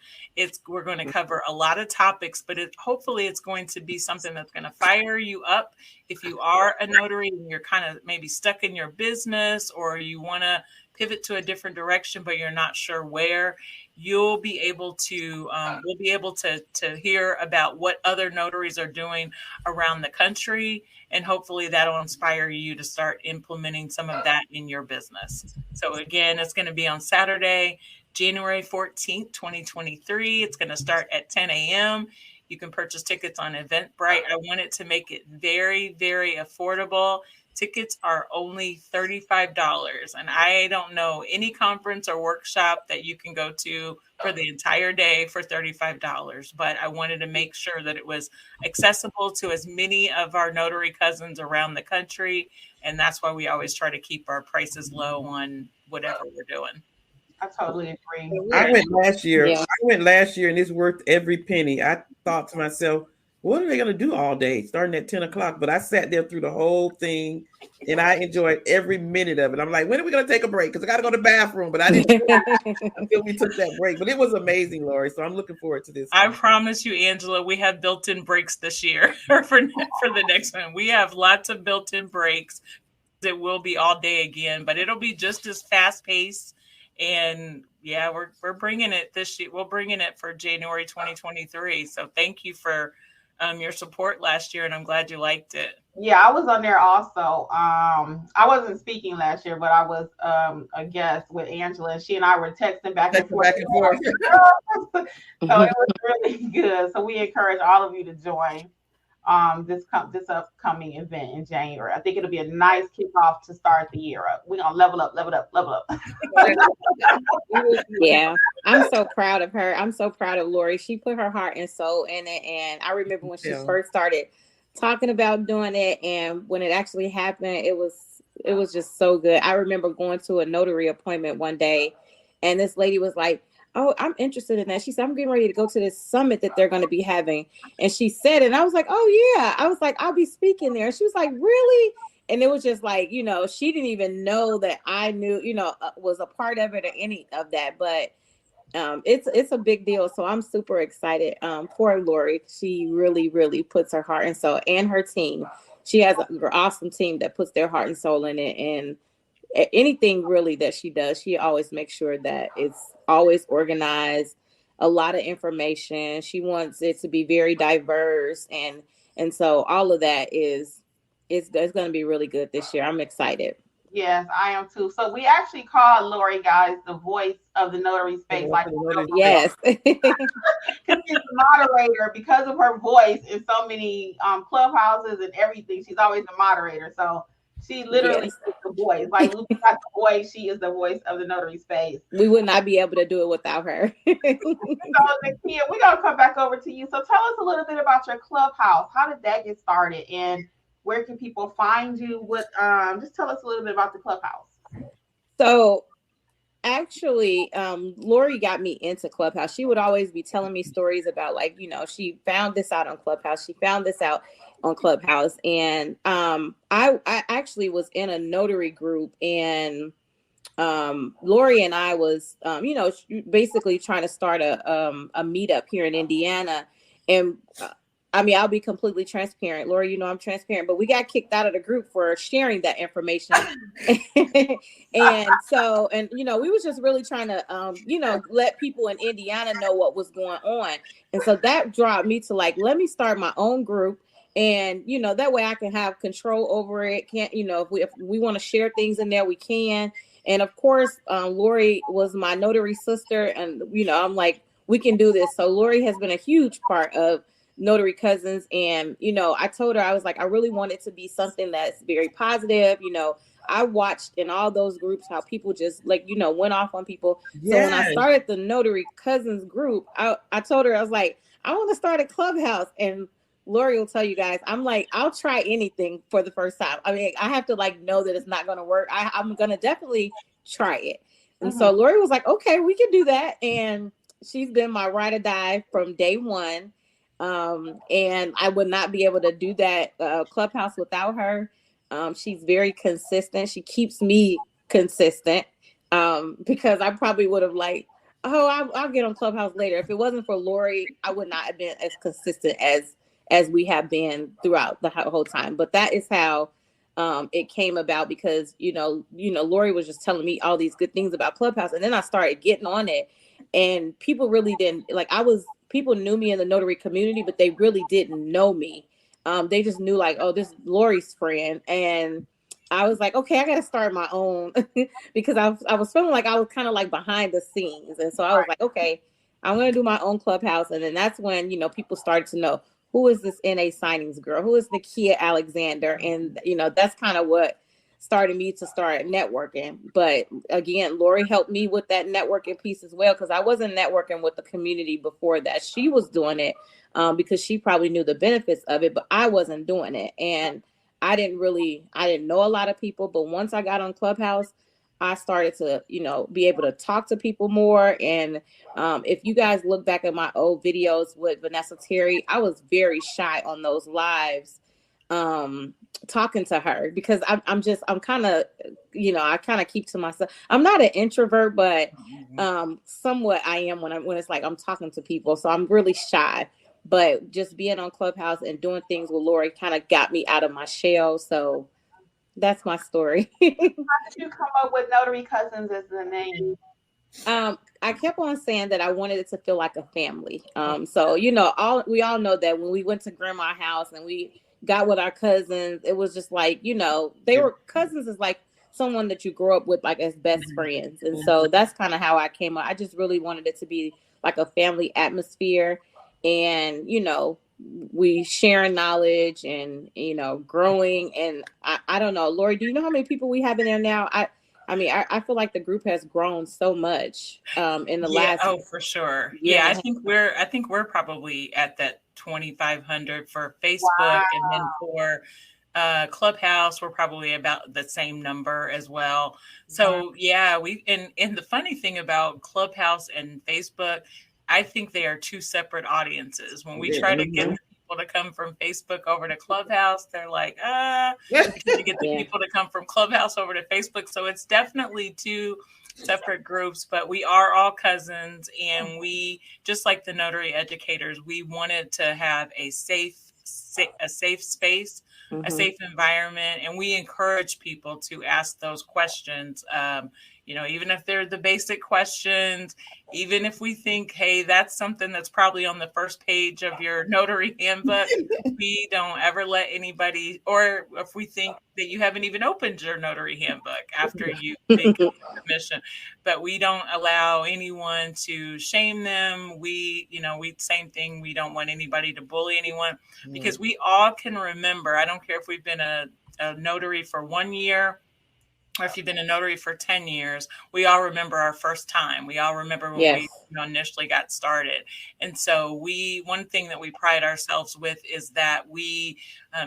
We're going to cover a lot of topics, but hopefully it's going to be something that's going to fire you up. If you are a notary and you're kind of maybe stuck in your business, or you want to pivot to a different direction, but you're not sure where, you'll be able to, we'll be able to hear about what other notaries are doing around the country. And hopefully that'll inspire you to start implementing some of that in your business. So again, it's going to be on Saturday, January 14th, 2023. It's going to start at 10 a.m. You can purchase tickets on Eventbrite. I wanted to make it very, very affordable. Tickets are only $35. And I don't know any conference or workshop that you can go to for the entire day for $35. But I wanted to make sure that it was accessible to as many of our notary cousins around the country. And that's why we always try to keep our prices low on whatever we're doing. I totally agree. I went last year. Yeah. And it's worth every penny. I thought to myself, what are they going to do all day starting at 10 o'clock? But I sat there through the whole thing and I enjoyed every minute of it. I'm like, when are we going to take a break? Because I got to go to the bathroom, but I didn't until we took that break. But it was amazing, Lori. So I'm looking forward to this. I promise you, Angela, we have built-in breaks this year for the next one. We have lots of built-in breaks. It will be all day again, but it'll be just as fast-paced. And yeah, we're bringing it this year. We're bringing it for January 2023. So thank you for your support last year, and I'm glad you liked it. Yeah, I was on there also. I wasn't speaking last year, but I was a guest with Angela, and she and I were texting back and forth. So it was really good. So we encourage all of you to join this upcoming event in January. I think it'll be a nice kickoff to start the year up. We're gonna level up. Yeah, I'm so proud of her. I'm so proud of Lori. She put her heart and soul in it, and I remember when she first started talking about doing it, and when it actually happened, it was just so good. I remember going to a notary appointment one day, and this lady was like, "Oh, I'm interested in that." She said, "I'm getting ready to go to this summit that they're going to be having." And she said it, and I was like, "Oh yeah." I was like, "I'll be speaking there." And she was like, "Really?" And it was just like, she didn't even know that I knew, was a part of it or any of that. But it's a big deal. So I'm super excited for Lori. She really, really puts her heart and soul, and her team. She has an awesome team that puts their heart and soul in it. And anything really that she does, she always makes sure that it's always organized, a lot of information. She wants it to be very diverse. And so all of that it's going to be really good this year. I'm excited. Yes, I am too. So we actually call Lori, guys, the voice of the notary space. Yes. Because she's a moderator because of her voice in so many clubhouses and everything. She's always a moderator. So she literally is the voice. Like Lucy got the voice, she is the voice of the notary space. We would not be able to do it without her. So Nakia, we're gonna come back over to you. So tell us a little bit about your clubhouse. How did that get started, and where can people find you? Just tell us a little bit about the clubhouse. So actually, Lori got me into Clubhouse. She would always be telling me stories about, like, she found this out on Clubhouse. She found this out. on Clubhouse. And I actually was in a notary group, and Lori and I was, basically trying to start a meetup here in Indiana. And I mean, I'll be completely transparent. Lori, I'm transparent, but we got kicked out of the group for sharing that information. And so, we was just really trying to, let people in Indiana know what was going on. And so that dropped me to like, let me start my own group. And, that way I can have control over it. If we want to share things in there, we can. And of course, Lori was my notary sister, and I'm like, we can do this. So Lori has been a huge part of Notary Cousins, and I told her, I was like, I really want it to be something that's very positive. I watched in all those groups how people just like went off on people. Yes. So when I started the Notary Cousins group, I told her, I was like, I want to start a Clubhouse. And Lori will tell you guys, I'm like, I'll try anything for the first time. I mean, I have to like know that it's not going to work. I'm going to definitely try it. And so Lori was like, okay, we can do that. And she's been my ride or die from day one. And I would not be able to do that Clubhouse without her. She's very consistent. She keeps me consistent because I probably would have like, I'll get on Clubhouse later. If it wasn't for Lori, I would not have been as consistent as we have been throughout the whole time. But that is how it came about, because, Lori was just telling me all these good things about Clubhouse. And then I started getting on it, and people really didn't like, people knew me in the notary community, but they really didn't know me. They just knew like, oh, this is Lori's friend. And I was like, okay, I got to start my own because I was feeling like I was kind of like behind the scenes. And so I was like, okay, I'm going to do my own Clubhouse. And then that's when, people started to know, who is this NA signings girl? Who is Nakia Alexander? And, that's kind of what started me to start networking. But again, Lori helped me with that networking piece as well, because I wasn't networking with the community before that. She was doing it because she probably knew the benefits of it, but I wasn't doing it. And I didn't know a lot of people. But once I got on Clubhouse, I started to, be able to talk to people more. And if you guys look back at my old videos with Vanessa Terry, I was very shy on those lives talking to her, because I'm kind of, I kind of keep to myself. I'm not an introvert, but somewhat I am when it's like I'm talking to people. So I'm really shy. But just being on Clubhouse and doing things with Lori kind of got me out of my shell. So that's my story. How did you come up with Notary Cousins as the name? I kept on saying that I wanted it to feel like a family. So, we all know that when we went to grandma's house and we got with our cousins, it was just like, they were cousins is like someone that you grow up with like as best friends. And so that's kind of how I came up. I just really wanted it to be like a family atmosphere. And, we sharing knowledge and, growing. And I don't know, Lori, do you know how many people we have in there now? I mean, I feel like the group has grown so much in the last. Oh, for sure. Yeah, I think we're probably at that 2,500 for Facebook. Wow. And then for Clubhouse, we're probably about the same number as well. So yeah, and the funny thing about Clubhouse and Facebook, I think they are two separate audiences. When we try to get people to come from Facebook over to Clubhouse, they're like, to get the people to come from Clubhouse over to Facebook. So it's definitely two separate groups, but we are all cousins. And we, just like the notary educators, we wanted to have a safe space, a safe environment. And we encourage people to ask those questions. Even if they're the basic questions, even if we think, hey, that's something that's probably on the first page of your notary handbook, we don't ever let anybody, or if we think that you haven't even opened your notary handbook after you make a submission, but we don't allow anyone to shame them. We same thing. We don't want anybody to bully anyone, because we all can remember, I don't care if we've been a notary for 1 year, or if you've been a notary for 10 years, we all remember our first time. We all remember when we initially got started. And so one thing that we pride ourselves with is that we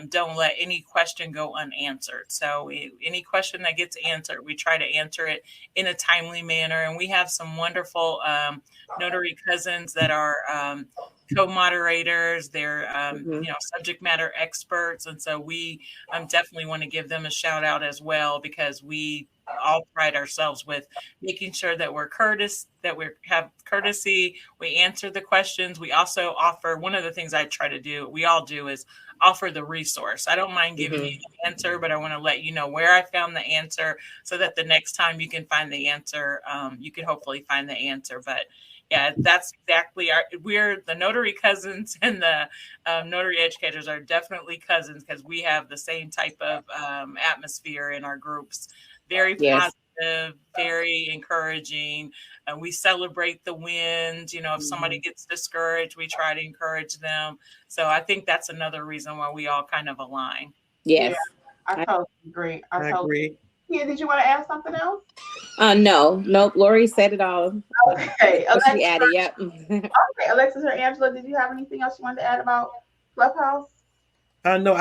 don't let any question go unanswered. So any question that gets answered, we try to answer it in a timely manner. And we have some wonderful notary cousins that are co-moderators, they're subject matter experts, and so we definitely want to give them a shout out as well, because we all pride ourselves with making sure that we're courteous, that we have courtesy, we answer the questions. We also offer, one of the things I try to do, we all do, is offer the resource. I don't mind giving you the answer, but I want to let you know where I found the answer, so that the next time you can find the answer, you can hopefully find the answer. But yeah, that's exactly we're the notary cousins, and the notary educators are definitely cousins, because we have the same type of atmosphere in our groups. Very positive, very encouraging. We celebrate the wins. If somebody gets discouraged, we try to encourage them. So I think that's another reason why we all kind of align. Yes. Yeah, I totally agree. I agree. Yeah, did you want to add something else? Nope. Lori said it all. Okay. Alexis, she added, yep. Okay, Alexis or Angela, did you have anything else you wanted to add about Clubhouse? No,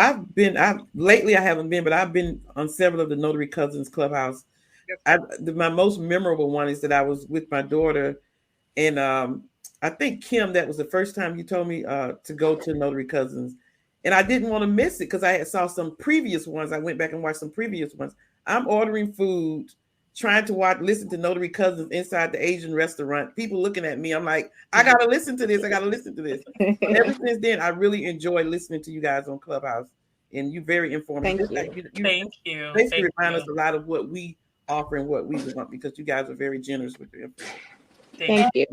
lately I haven't been, but I've been on several of the Notary Cousins Clubhouse. My most memorable one is that I was with my daughter, and I think, Kim, that was the first time you told me to go to Notary Cousins, and I didn't want to miss it because I had saw some previous ones. I went back and watched some previous ones. I'm ordering food, trying to listen to Notary Cousins inside the Asian restaurant. People looking at me. I'm like, I gotta listen to this. And ever since then, I really enjoy listening to you guys on Clubhouse, and you're very informative. Thank you. Thank you. Basically, remind us a lot of what we offer and what we want, because you guys are very generous with your information. Thank you.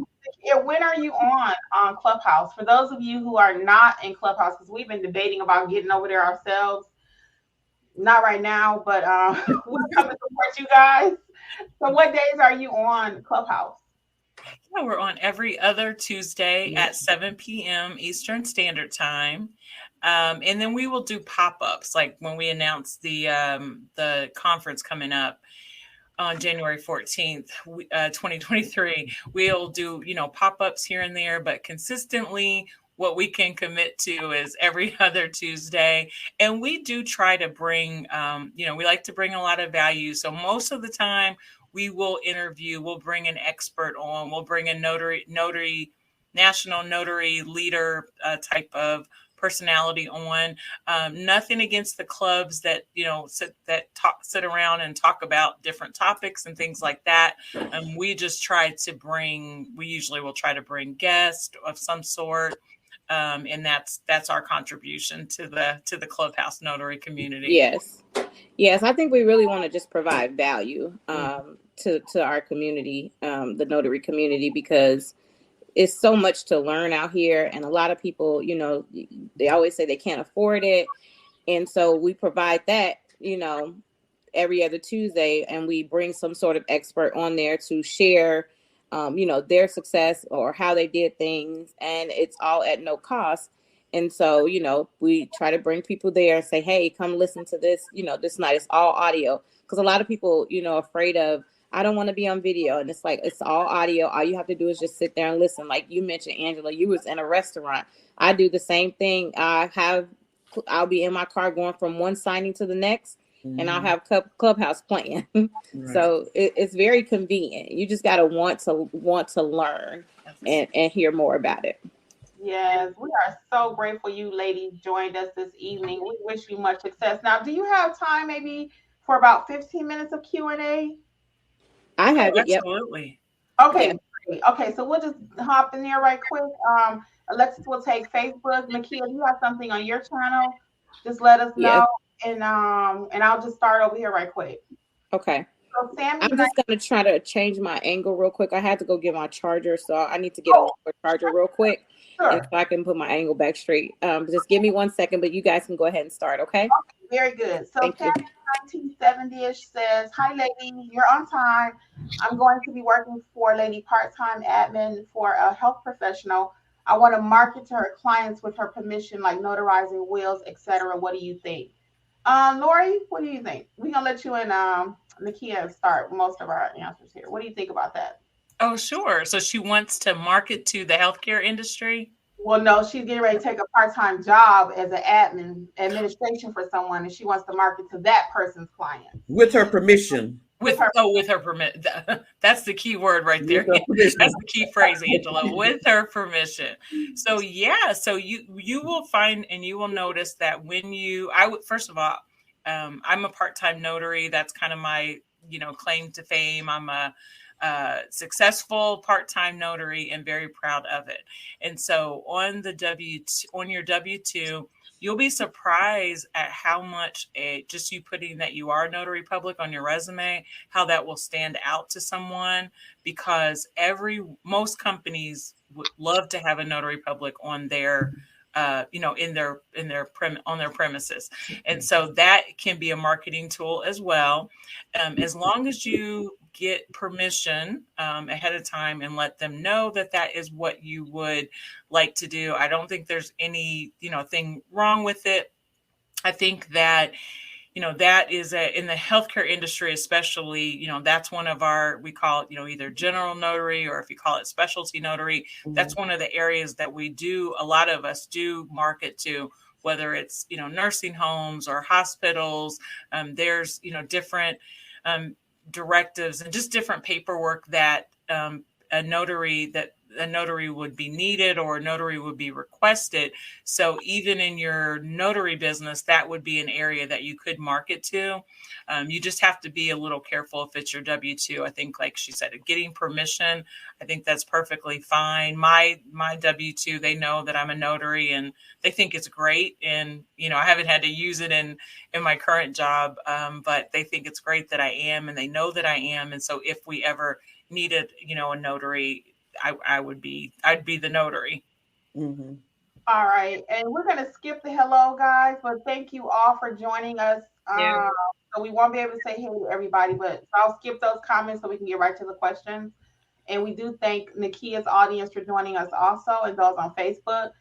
Yeah, when are you on Clubhouse? For those of you who are not in Clubhouse, because we've been debating about getting over there ourselves. Not right now, but we're coming to support you guys. So what days are you on Clubhouse? Yeah, we're on every other Tuesday at 7 p.m. Eastern Standard Time. And then we will do pop-ups, like when we announce the conference coming up on January 14th, 2023. We'll do, pop-ups here and there, but consistently what we can commit to is every other Tuesday. And we do try to bring, we like to bring a lot of value. So most of the time we will interview, we'll bring an expert on, we'll bring a national notary leader type of personality on. Nothing against the clubs that, sit around and talk about different topics and things like that. We just try to we usually will try to bring guests of some sort. And that's our contribution to the Clubhouse notary community. Yes. I think we really want to just provide value to our community, the notary community, because it's so much to learn out here. And a lot of people, they always say they can't afford it. And so we provide that, every other Tuesday, and we bring some sort of expert on there to share their success or how they did things, and it's all at no cost. And so, we try to bring people there and say, hey, come listen to this, this night. It's all audio, because a lot of people, afraid of, I don't want to be on video. And it's like, it's all audio. All you have to do is just sit there and listen. Like you mentioned, Angela, you was in a restaurant. I do the same thing. I'll be in my car going from one signing to the next. And I'll have Clubhouse playing. Right. So it's very convenient. You just got to want to learn and hear more about it. Yes, we are so grateful you ladies joined us this evening. We wish you much success. Now, do you have time maybe for about 15 minutes of Q&A? I have it. Absolutely. Yep. Okay. Yeah. Okay, so we'll just hop in there right quick. Alexis will take Facebook. Nakia, you have something on your channel? Just let us know. Yes. And I'll just start over here right quick. Okay. So Sammy, I'm just gonna try to change my angle real quick. I had to go get my charger, so I need to get a charger real quick, so I can put my angle back straight. Just give me 1 second, but you guys can go ahead and start. Okay. Very good. So Sammy 1970-ish says, "Hi, lady. You're on time. I'm going to be working for Lady part-time admin for a health professional. I want to market to her clients with her permission, like notarizing wills, etc. What do you think?" Lori, what do you think? We're gonna let you and Nakia start most of our answers here. What do you think about that? Oh, sure. So she wants to market to the healthcare industry? Well, no, she's getting ready to take a part-time job as an administration for someone, and she wants to market to that person's clients. With her permission. With her permit. That's the key word right there. That's the key phrase, Angela. With her permission. So yeah, so you will find and you will notice that when first of all, I'm a part-time notary. That's kind of my claim to fame. I'm a successful part-time notary and very proud of it. And so on your W-2, you'll be surprised at how much just you putting that you are a notary public on your resume, how that will stand out to someone, because most companies would love to have a notary public on their on their premises. And so that can be a marketing tool as well. As long as you get permission ahead of time and let them know that is what you would like to do. I don't think there's any, thing wrong with it. I think that, that is in the healthcare industry, especially, that's one of we call it, either general notary, or if you call it specialty notary, that's one of the areas that a lot of us do market to, whether it's, nursing homes or hospitals. There's, different directives and just different paperwork that a notary would be needed or a notary would be requested. So even in your notary business, that would be an area that you could market to. You just have to be a little careful if it's your W-2. I think, like she said, getting permission, I think that's perfectly fine. My W-2, they know that I'm a notary and they think it's great. And, I haven't had to use it in my current job, but they think it's great that I am, and they know that I am. And so if we ever needed, a notary, I'd be the notary. Mm-hmm. All right. And we're going to skip the hello, guys, but thank you all for joining us. So we won't be able to say hey to everybody, but I'll skip those comments so we can get right to the questions. And we do thank Nakia's audience for joining us also, and those on Facebook.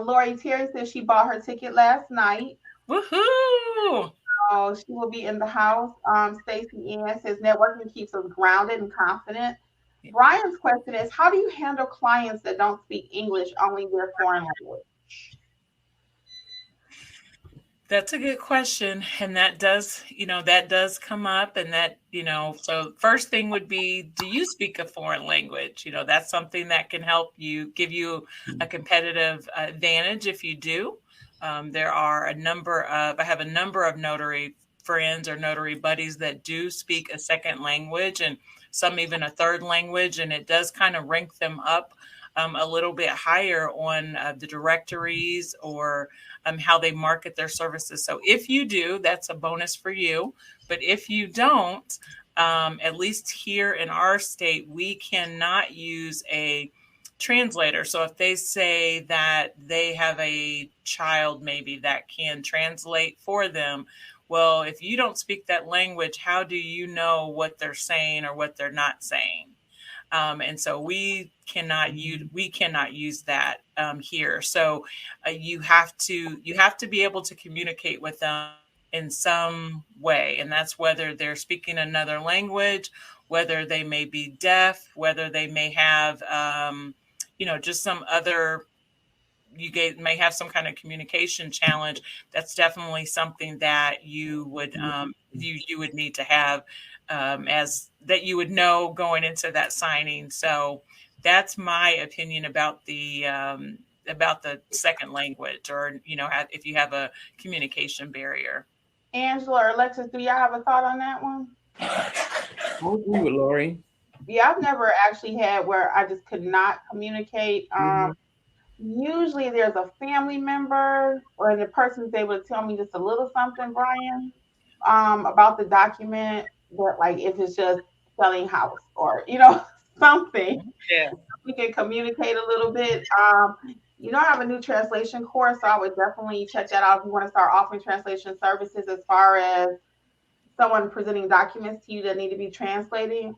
Lori Terry says she bought her ticket last night. Woohoo! So she will be in the house. Stacy Ann says networking keeps us grounded and confident. Brian's question is, how do you handle clients that don't speak English, only their foreign language? That's a good question. And that does come up. And that, so first thing would be, do you speak a foreign language? That's something that can help give you a competitive advantage if you do. There are I have a number of notary friends or notary buddies that do speak a second language, and some even a third language. And it does kind of rank them up a little bit higher on the directories or how they market their services. So if you do, that's a bonus for you. But if you don't, at least here in our state, we cannot use a translator. So if they say that they have a child maybe that can translate for them, well, if you don't speak that language, how do you know what they're saying or what they're not saying? And so we cannot use that here. So you have to be able to communicate with them in some way, and that's whether they're speaking another language, whether they may be deaf, whether they may have just some other. May have some kind of communication challenge. That's definitely something that you would you would need to have as that you would know going into that signing. So that's my opinion about the second language, or if you have a communication barrier. Angela or Alexis, do y'all have a thought on that one? I agree with Lori. Yeah, I've never actually had where I just could not communicate. Usually there's a family member or the person's able to tell me just a little something, Brian, about the document, but like if it's just selling house or, something, we can communicate a little bit. I have a new translation course, so I would definitely check that out if you want to start offering translation services as far as someone presenting documents to you that need to be translated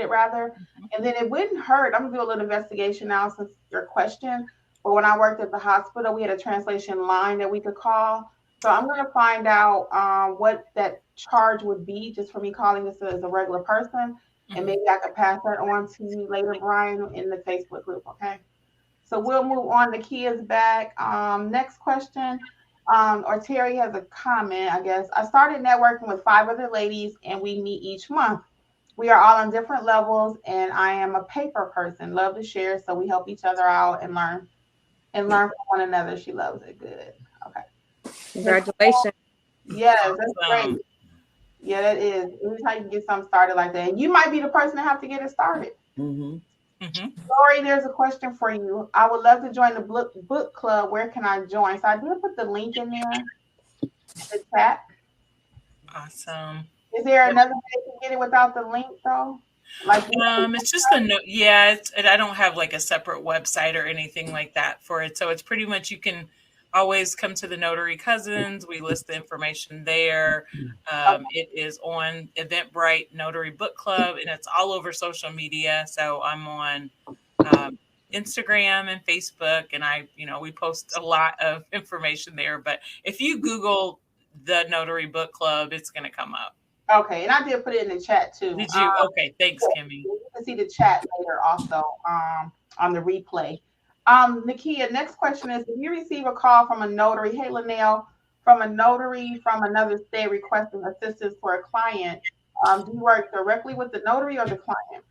rather. And then it wouldn't hurt. I'm gonna do a little investigation now since your question. But when I worked at the hospital, we had a translation line that we could call. So I'm gonna find out what that charge would be just for me calling this as a regular person. And maybe I could pass that on to you later, Brian, in the Facebook group, okay? So we'll move on. The key is back. Next question. Or Terry has a comment, I guess. I started networking with 5 other ladies and we meet each month. We are all on different levels and I am a paper person. Love to share. So we help each other out and learn from one another. She loves it. Good. Okay. Congratulations. Yes, that's great. Yeah, that is. This is how you can get something started like that. And you might be the person to have to get it started. Mm-hmm. Mm-hmm. Lori, there's a question for you. I would love to join the book club. Where can I join? So I did put the link in there in the chat. Awesome. Is there another way to get it without the link though? Like it's just a note. Yeah, I don't have like a separate website or anything like that for it. So it's pretty much you can always come to the Notary Cousins. We list the information there. It is on Eventbrite Notary Book Club, and it's all over social media. So I'm on Instagram and Facebook, and we post a lot of information there. But if you Google the Notary Book Club, it's going to come up. Okay, and I did put it in the chat too. Did you? Okay, thanks, Kimmi. You can see the chat later also on the replay. Nakia, next question is, if you receive a call from a notary, hey Linnell, from a notary from another state requesting assistance for a client, do you work directly with the notary or the client?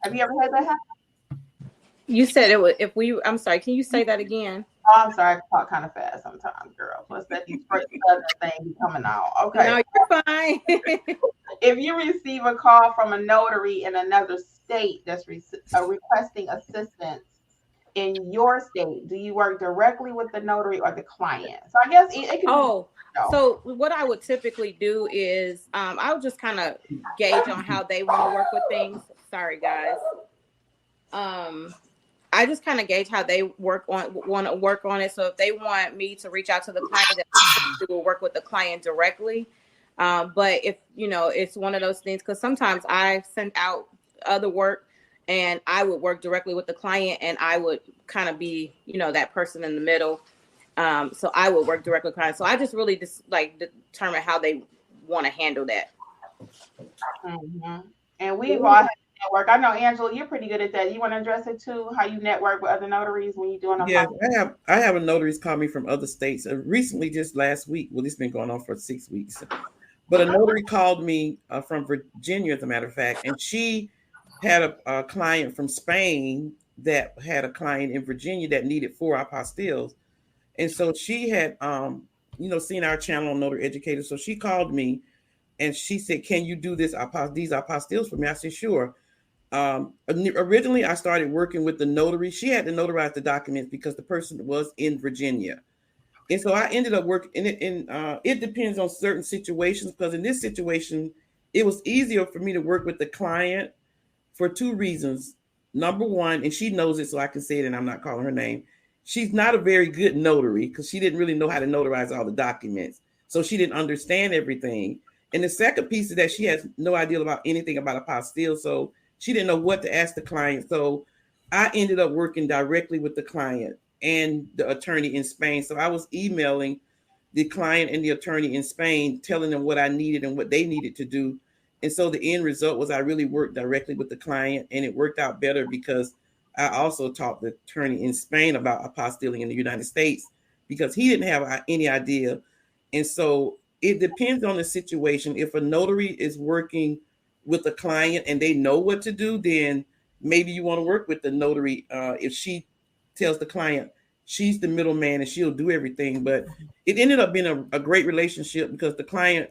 Have you ever had that happen? You said it was I'm sorry, can you say that again? Oh, I'm sorry, I talk kind of fast sometimes, girl. Plus that these first thing coming out. Okay. No, you're fine. If you receive a call from a notary in another state that's requesting assistance in your state, do you work directly with the notary or the client? So I guess it can So what I would typically do is I would just kind of gauge on how they want to work with things. Sorry, guys. I just kind of gauge how they want to work on it. So if they want me to reach out to the client, we will work with the client directly. But if it's one of those things, because sometimes I send out other work and I would work directly with the client and I would kind of be, that person in the middle. So I would work directly with the client. So I just really determine how they want to handle that. Mm-hmm. And we've all had network. I know, Angela, you're pretty good at that. You want to address it too? How you network with other notaries when you're doing a podcast? I have a notaries call me from other states. Recently, just last week. Well, it's been going on for 6 weeks. But a notary called me from Virginia, as a matter of fact, and she had a client from Spain that had a client in Virginia that needed 4 apostilles. And so she had, seen our channel on Notary Educator. So she called me and she said, can you do these apostilles for me? I said, sure. Originally, I started working with the notary. She had to notarize the documents because the person was in Virginia. And so I ended up working it depends on certain situations, because in this situation, it was easier for me to work with the client for 2 reasons. Number one, and she knows it, so I can say it and I'm not calling her name. She's not a very good notary because she didn't really know how to notarize all the documents. So she didn't understand everything. And the second piece is that she has no idea about anything about apostille. So she didn't know what to ask the client. So I ended up working directly with the client and the attorney in Spain. So I was emailing the client and the attorney in Spain, telling them what I needed and what they needed to do. And so the end result was I really worked directly with the client, and it worked out better because I also taught the attorney in Spain about apostilling in the United States because he didn't have any idea. And so it depends on the situation. If a notary is working with a client and they know what to do, then maybe you want to work with the notary. If she tells the client she's the middleman and she'll do everything. But it ended up being a great relationship because the client,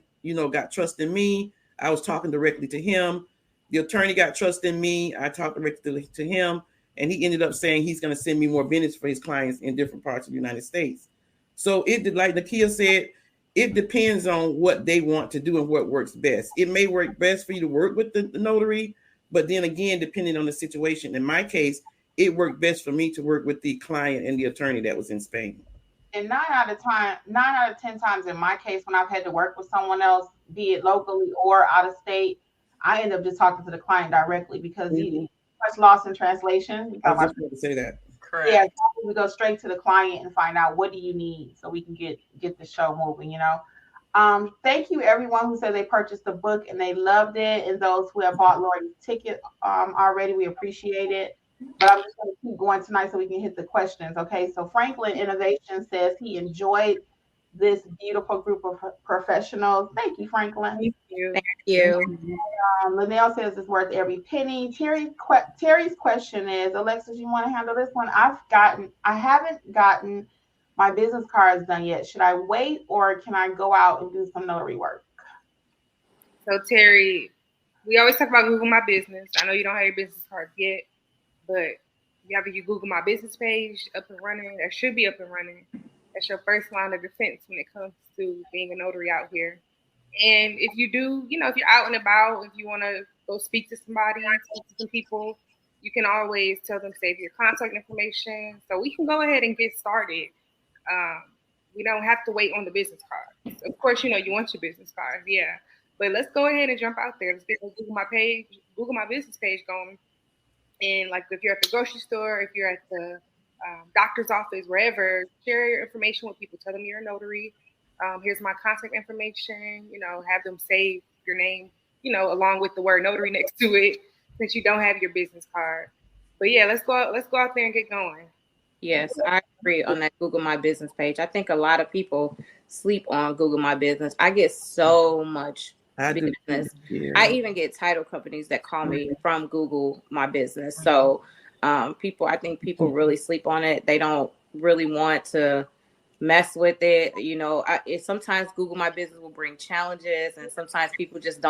got trust in me. I was talking directly to him. The attorney got trust in me. I talked directly to him. And he ended up saying he's going to send me more business for his clients in different parts of the United States. So like Nakia said, it depends on what they want to do and what works best. It may work best for you to work with the notary, but then again, depending on the situation, in my case, it worked best for me to work with the client and the attorney that was in Spain. And 9 out of 10 times in my case, when I've had to work with someone else, be it locally or out of state, I end up just talking to the client directly because much lost in translation. I was just going to say that. Correct. Yeah, we go straight to the client and find out what do you need so we can get the show moving, Thank you everyone who said they purchased the book and they loved it, and those who have bought Lori's ticket already. We appreciate it. but I'm just going to keep going tonight so we can hit the questions. Okay, so Franklin Innovation says he enjoyed this beautiful group of professionals. Thank you, Franklin. Thank you. Thank you. Linnell says it's worth every penny. Terry's question is, Alexis, you want to handle this one? I haven't gotten my business cards done yet. Should I wait or can I go out and do some notary work? So Terry, we always talk about Google My Business. I know you don't have your business cards yet, but you have your Google My Business page up and running. That should be up and running. That's your first line of defense when it comes to being a notary out here. And if you do, if you're out and about, if you want to go speak to somebody, speak to some people, you can always tell them save your contact information. So we can go ahead and get started. We don't have to wait on the business card. Of course, you want your business card, yeah. But let's go ahead and jump out there. Let's get Google My Business page going. And like if you're at the grocery store, if you're at the doctor's office, wherever, share your information with people. Tell them you're a notary. Here's my contact information. Have them save your name, along with the word notary next to it, since you don't have your business card. But yeah, let's go out there and get going. Yes, I agree on that Google My Business page. I think a lot of people sleep on Google My Business. I get so much business. I even get title companies that call me from Google My Business. So I think people really sleep on it. They don't really want to mess with it. Sometimes Google My Business will bring challenges, and sometimes people just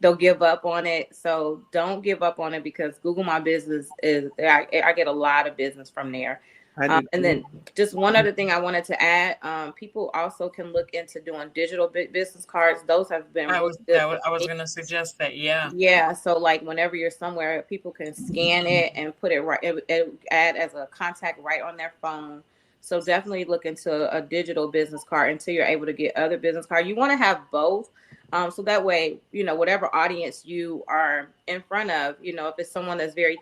they'll give up on it. So don't give up on it, because Google My Business I get a lot of business from there. And then just one other thing I wanted to add, people also can look into doing digital business cards. Those have been I was going to suggest that. Yeah. So like whenever you're somewhere, people can scan it and put it right, it add as a contact right on their phone. So definitely look into a digital business card until you're able to get other business cards. You want to have both. So that way, whatever audience you are in front of, if it's someone that's very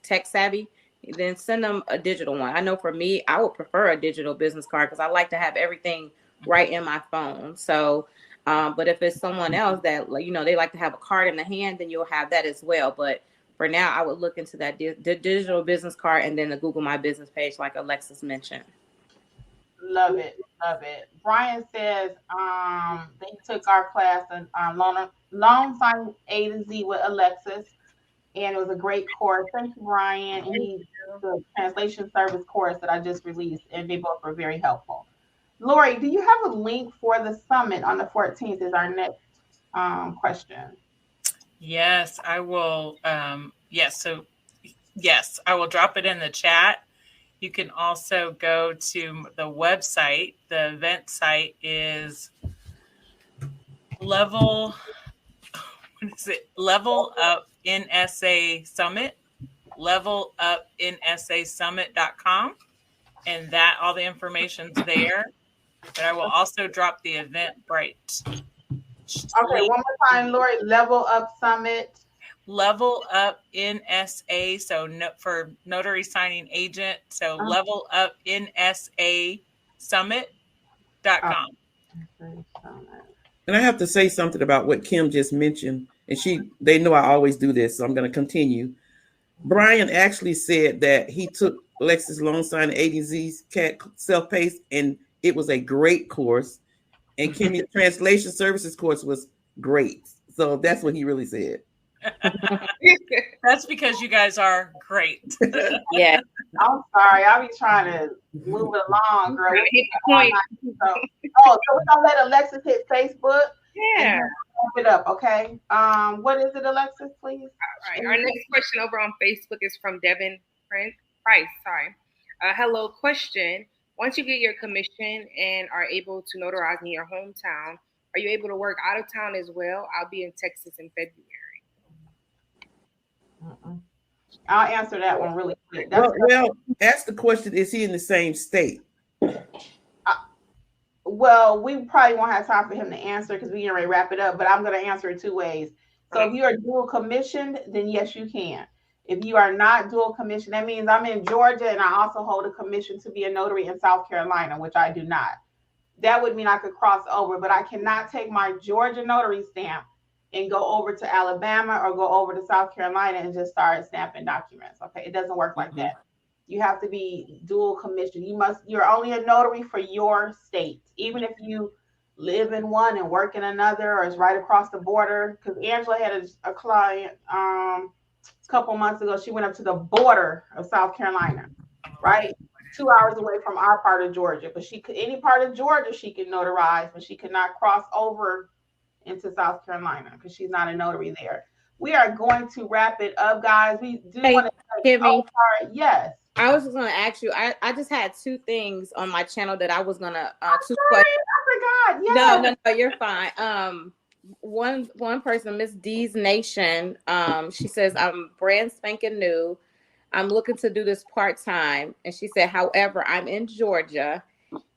tech savvy, then send them a digital one. I know for me, I would prefer a digital business card because I like to have everything right in my phone. So, but if it's someone else that, they like to have a card in the hand, then you'll have that as well. But for now, I would look into that digital business card and then the Google My Business page, like Alexis mentioned. Love it. Brian says they took our class on loan signing A to Z with Alexis, and it was a great course. Thank you, Brian. And the translation service course that I just released, and they both were very helpful. Lori, do you have a link for the summit on the 14th? Is our next question. Yes, I will. Yes, I will drop it in the chat. You can also go to the website. The event site is Level Up NSA Summit, levelupnsaSummit.com, and that all the information's there. But I will also drop the Eventbrite. Okay, one more time, Lori. Level Up Summit. Level Up NSA, so for notary signing agent, so levelupnsaSummit.com. And I have to say something about what Kim just mentioned, and they know I always do this, so I'm going to continue. Brian actually said that he took Alexis Loan Signing A to Z's self-paced, and it was a great course. And Kimmi's translation services course was great. So that's what he really said. That's because you guys are great. Yeah. I'm sorry. I'll be trying to move it along, girl. So we're gonna let Alexis hit Facebook. Yeah. Pump it up, okay? What is it, Alexis, please? All right. Our next question over on Facebook is from Devin Price. Hello, question. Once you get your commission and are able to notarize in your hometown, are you able to work out of town as well? I'll be in Texas in February. I'll answer that one really quick. Well, ask the question, is he in the same state? Well, we probably won't have time for him to answer because we're going to wrap it up, but I'm going to answer it two ways. So if you are dual commissioned, then yes, you can. If you are not dual commissioned, that means I'm in Georgia and I also hold a commission to be a notary in South Carolina, which I do not. That would mean I could cross over, but I cannot take my Georgia notary stamp and go over to Alabama or go over to South Carolina and just start snapping documents. Okay, it doesn't work like that. You have to be dual commission. You're only a notary for your state, even if you live in one and work in another, or is right across the border. Because Angela had a client a couple months ago. She went up to the border of South Carolina, right, 2 hours away from our part of Georgia. But she could, any part of Georgia she could notarize, but she could not cross over into South Carolina because she's not a notary there. We are going to wrap it up, guys. We do want to say, sorry. Yes. I was just going to ask you, I just had two things on my channel that I was going to, two questions. I forgot. Yes. No, you're fine. One person, Miss D's Nation, she says, I'm brand spanking new. I'm looking to do this part-time. And she said, however, I'm in Georgia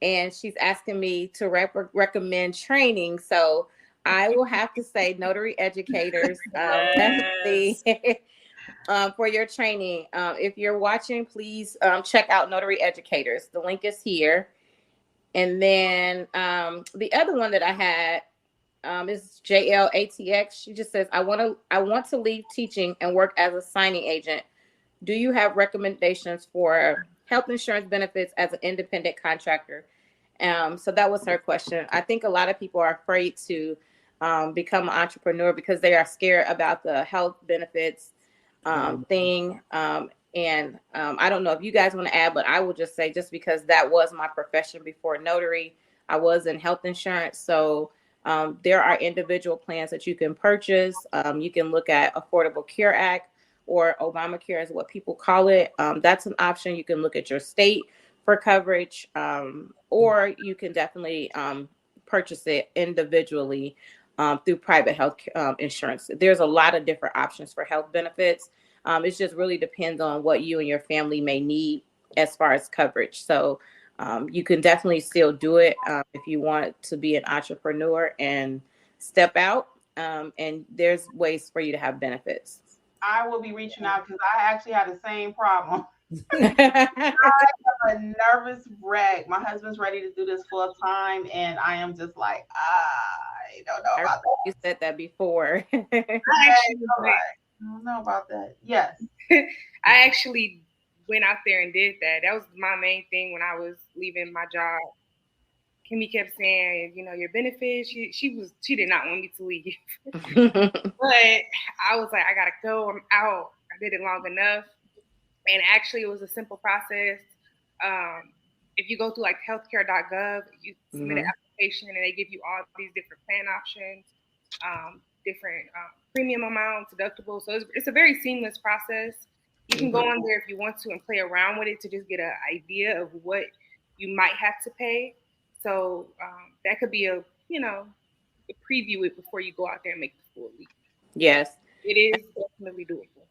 and she's asking me to recommend training. So I will have to say Notary Educators, definitely for your training. If you're watching, please check out Notary Educators. The link is here. And then the other one that I had is JLATX. She just says, I want to leave teaching and work as a signing agent. Do you have recommendations for health insurance benefits as an independent contractor? So that was her question. I think a lot of people are afraid to become an entrepreneur because they are scared about the health benefits thing. And I don't know if you guys want to add, but I will just say, just because that was my profession before notary, I was in health insurance. So there are individual plans that you can purchase. You can look at Affordable Care Act, or Obamacare is what people call it. That's an option. You can look at your state for coverage, or you can definitely purchase it individually through private health insurance. There's a lot of different options for health benefits. It just really depends on what you and your family may need as far as coverage. So you can definitely still do it if you want to be an entrepreneur and step out. And there's ways for you to have benefits. I will be reaching out because I actually had the same problem. I am a nervous wreck. My husband's ready to do this full time, and I am just like, I don't know about that. You said that before. I don't know about that. Yes. I actually went out there and did that. That was my main thing when I was leaving my job. Kimmi kept saying, your benefits. She did not want me to leave. But I was like, I gotta go. I'm out. I did it long enough. And actually, it was a simple process. If you go through like healthcare.gov, you submit an application, and they give you all these different plan options, different premium amounts, deductibles. So it's a very seamless process. You can go on there if you want to and play around with it to just get an idea of what you might have to pay. So that could be a preview it before you go out there and make the full leap. Yes. It is definitely doable.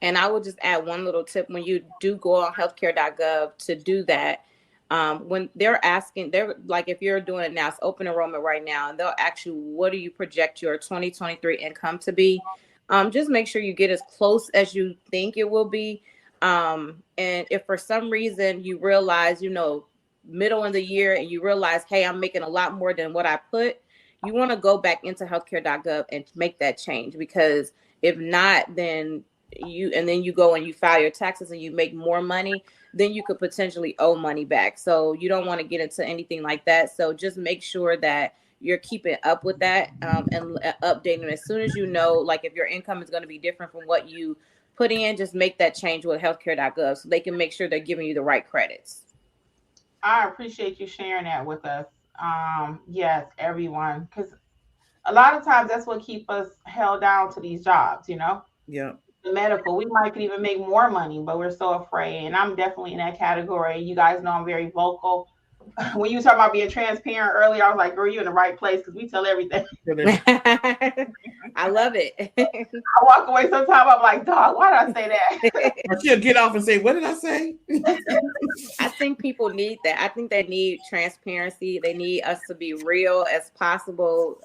And I will just add one little tip. When you do go on healthcare.gov to do that, when they're asking, they're like, if you're doing it now, it's open enrollment right now, and they'll ask you, what do you project your 2023 income to be? Just make sure you get as close as you think it will be. And if for some reason you realize, middle of the year and you realize, hey, I'm making a lot more than what I put, you want to go back into healthcare.gov and make that change, because if not, then you go and you file your taxes and you make more money, then you could potentially owe money back. So you don't want to get into anything like that. So just make sure that you're keeping up with that and updating as soon as like if your income is going to be different from what you put in, just make that change with healthcare.gov so they can make sure they're giving you the right credits. I appreciate you sharing that with us. Yes, everyone, because a lot of times that's what keeps us held down to these jobs, Yeah. The medical, we might could even make more money, but we're so afraid. And I'm definitely in that category. You guys know I'm very vocal. When you were talking about being transparent earlier, I was like, girl, you're in the right place because we tell everything. I love it. I walk away sometimes, I'm like, dog, why did I say that? Or she'll get off and say, what did I say? I think people need that. I think they need transparency. They need us to be real as possible.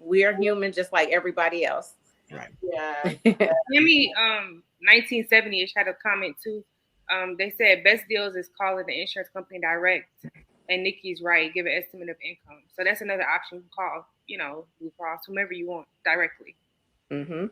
We're human just like everybody else. Right. Yeah. Kimmi, 1970-ish had a comment too. They said best deals is calling the insurance company direct, and Nikki's right, give an estimate of income. So that's another option. You can call, Blue Cross, whomever you want directly. Mm-hmm.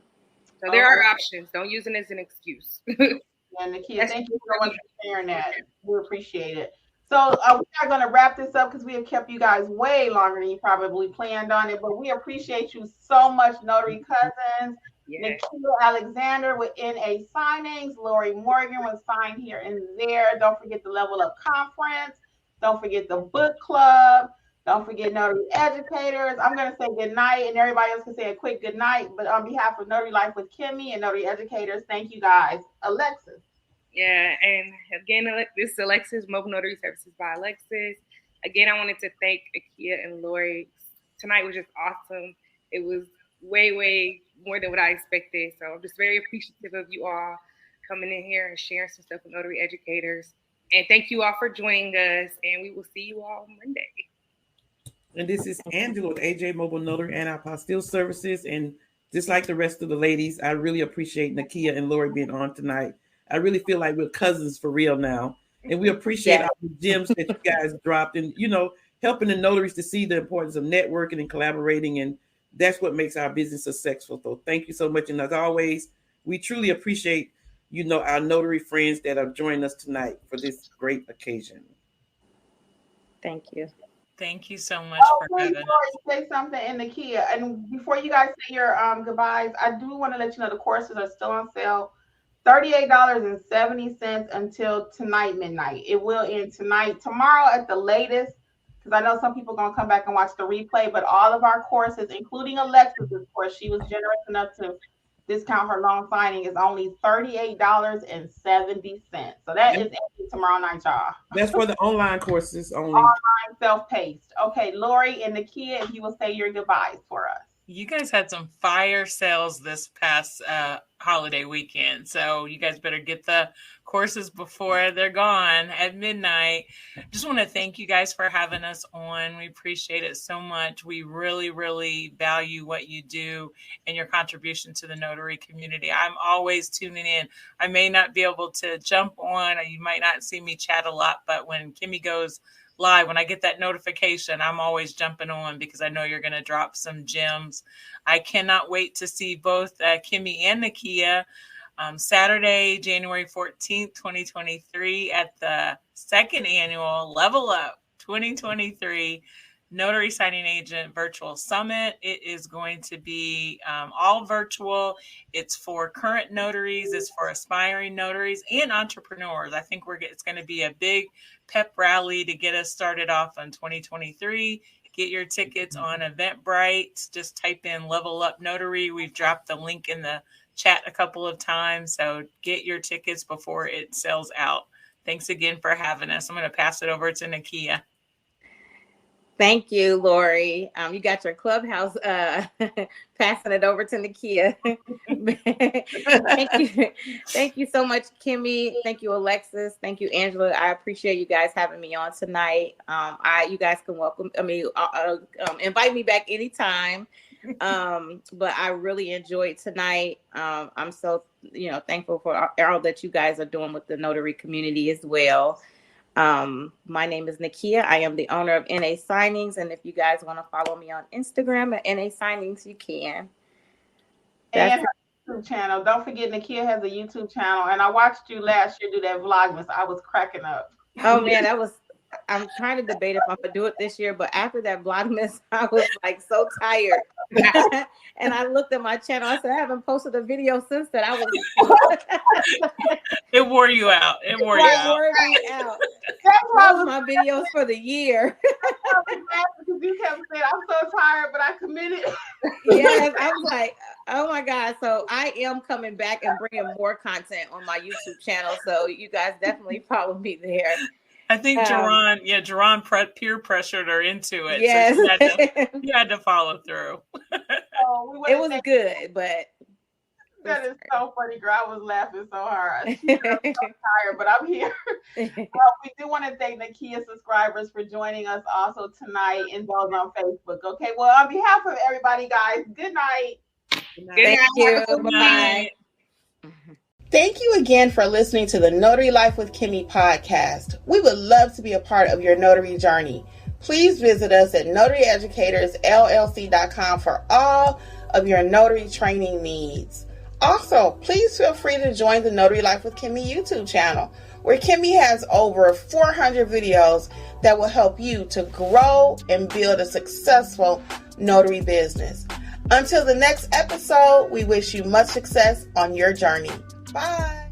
So there are options. Don't use it as an excuse. And Nakia, thank you so much for sharing that. We appreciate it. So we are going to wrap this up because we have kept you guys way longer than you probably planned on it. But we appreciate you so much, Notary Cousins. Yes. Nakia Alexander with NA Signings. Lori Morgan was signed here and there. Don't forget the Level Up Conference. Don't forget the book club. Don't forget Notary Educators. I'm going to say good night, and everybody else can say a quick good night. But on behalf of Notary Life with Kimmi and Notary Educators, thank you guys. Alexis. Yeah, and again, this is Alexis, Mobile Notary Services by Alexis. Again, I wanted to thank Akia and Lori. Tonight was just awesome. It was way, way more than what I expected. So I'm just very appreciative of you all coming in here and sharing some stuff with Notary Educators. And thank you all for joining us, and we will see you all Monday. And this is Angela with AJ Mobile Notary and Apostille Services. And just like the rest of the ladies, I really appreciate Nakia and Lori being on tonight. I really feel like we're cousins for real now. And we appreciate all the gems that you guys dropped and, helping the notaries to see the importance of networking and collaborating. And that's what makes our business successful. So thank you so much. And as always, we truly appreciate, our notary friends that have joined us tonight for this great occasion. Thank you. Thank you so much for having us. Say something in Nakia. And before you guys say your goodbyes, I do want to let you know the courses are still on sale. $38.70 until tonight midnight. It will end tonight, tomorrow at the latest, because I know some people are going to come back and watch the replay, but all of our courses, including Alexis's course, she was generous enough to discount her loan signing, is only $38.70. So that is tomorrow night, y'all. That's for the online courses only. Online self-paced. Okay, Lori and Nakia, if you will say your goodbyes for us. You guys had some fire sales this past holiday weekend. So you guys better get the courses before they're gone at midnight. Just want to thank you guys for having us on. We appreciate it so much. We really, really value what you do and your contribution to the notary community. I'm always tuning in. I may not be able to jump on, or you might not see me chat a lot, but when Kimmi goes live, when I get that notification, I'm always jumping on because I know you're going to drop some gems. I cannot wait to see both Kimmi and Nakia Saturday, January 14th, 2023 at the second annual Level Up 2023 Notary Signing Agent Virtual Summit. It is going to be all virtual. It's for current notaries. It's for aspiring notaries and entrepreneurs. I think it's going to be a big pep rally to get us started off on 2023. Get your tickets on Eventbrite. Just type in Level Up Notary. We've dropped the link in the chat a couple of times. So get your tickets before it sells out. Thanks again for having us. I'm going to pass it over to Nakia. Thank you, Lori. You got your clubhouse passing it over to Nakia. Thank you so much, Kimmi. Thank you, Alexis. Thank you, Angela. I appreciate you guys having me on tonight. You guys can invite me back anytime. But I really enjoyed tonight. I'm so thankful for all that you guys are doing with the notary community as well. My name is Nakia. I am the owner of NA Signings, and if you guys want to follow me on Instagram at NA Signings, you can. And her YouTube channel. Don't forget, Nakia has a YouTube channel, and I watched you last year do that Vlogmas. I was cracking up. Oh man, I'm trying to debate if I'm gonna do it this year, but after that Vlogmas, I was like so tired. And I looked at my channel. I said, I haven't posted a video since then. It wore you out. It wore you out. That's why my videos for the year. Because you kept saying, I'm so tired, but I committed. Yes, I was like, oh my God. So I am coming back and bringing more content on my YouTube channel. So you guys definitely follow me there. I think Jerron peer pressured her into it. Yes. So you had to follow through. It was good, but that is so funny, girl. I was laughing so hard. I'm so tired, but I'm here. We do want to thank Nakia subscribers for joining us also tonight and those on Facebook. Okay, well, on behalf of everybody, guys, good night. Good night. Thank you. Bye. Thank you again for listening to the Notary Life with Kimmi podcast. We would love to be a part of your notary journey. Please visit us at notaryeducatorsllc.com for all of your notary training needs. Also, please feel free to join the Notary Life with Kimmi YouTube channel, where Kimmi has over 400 videos that will help you to grow and build a successful notary business. Until the next episode, we wish you much success on your journey. Bye.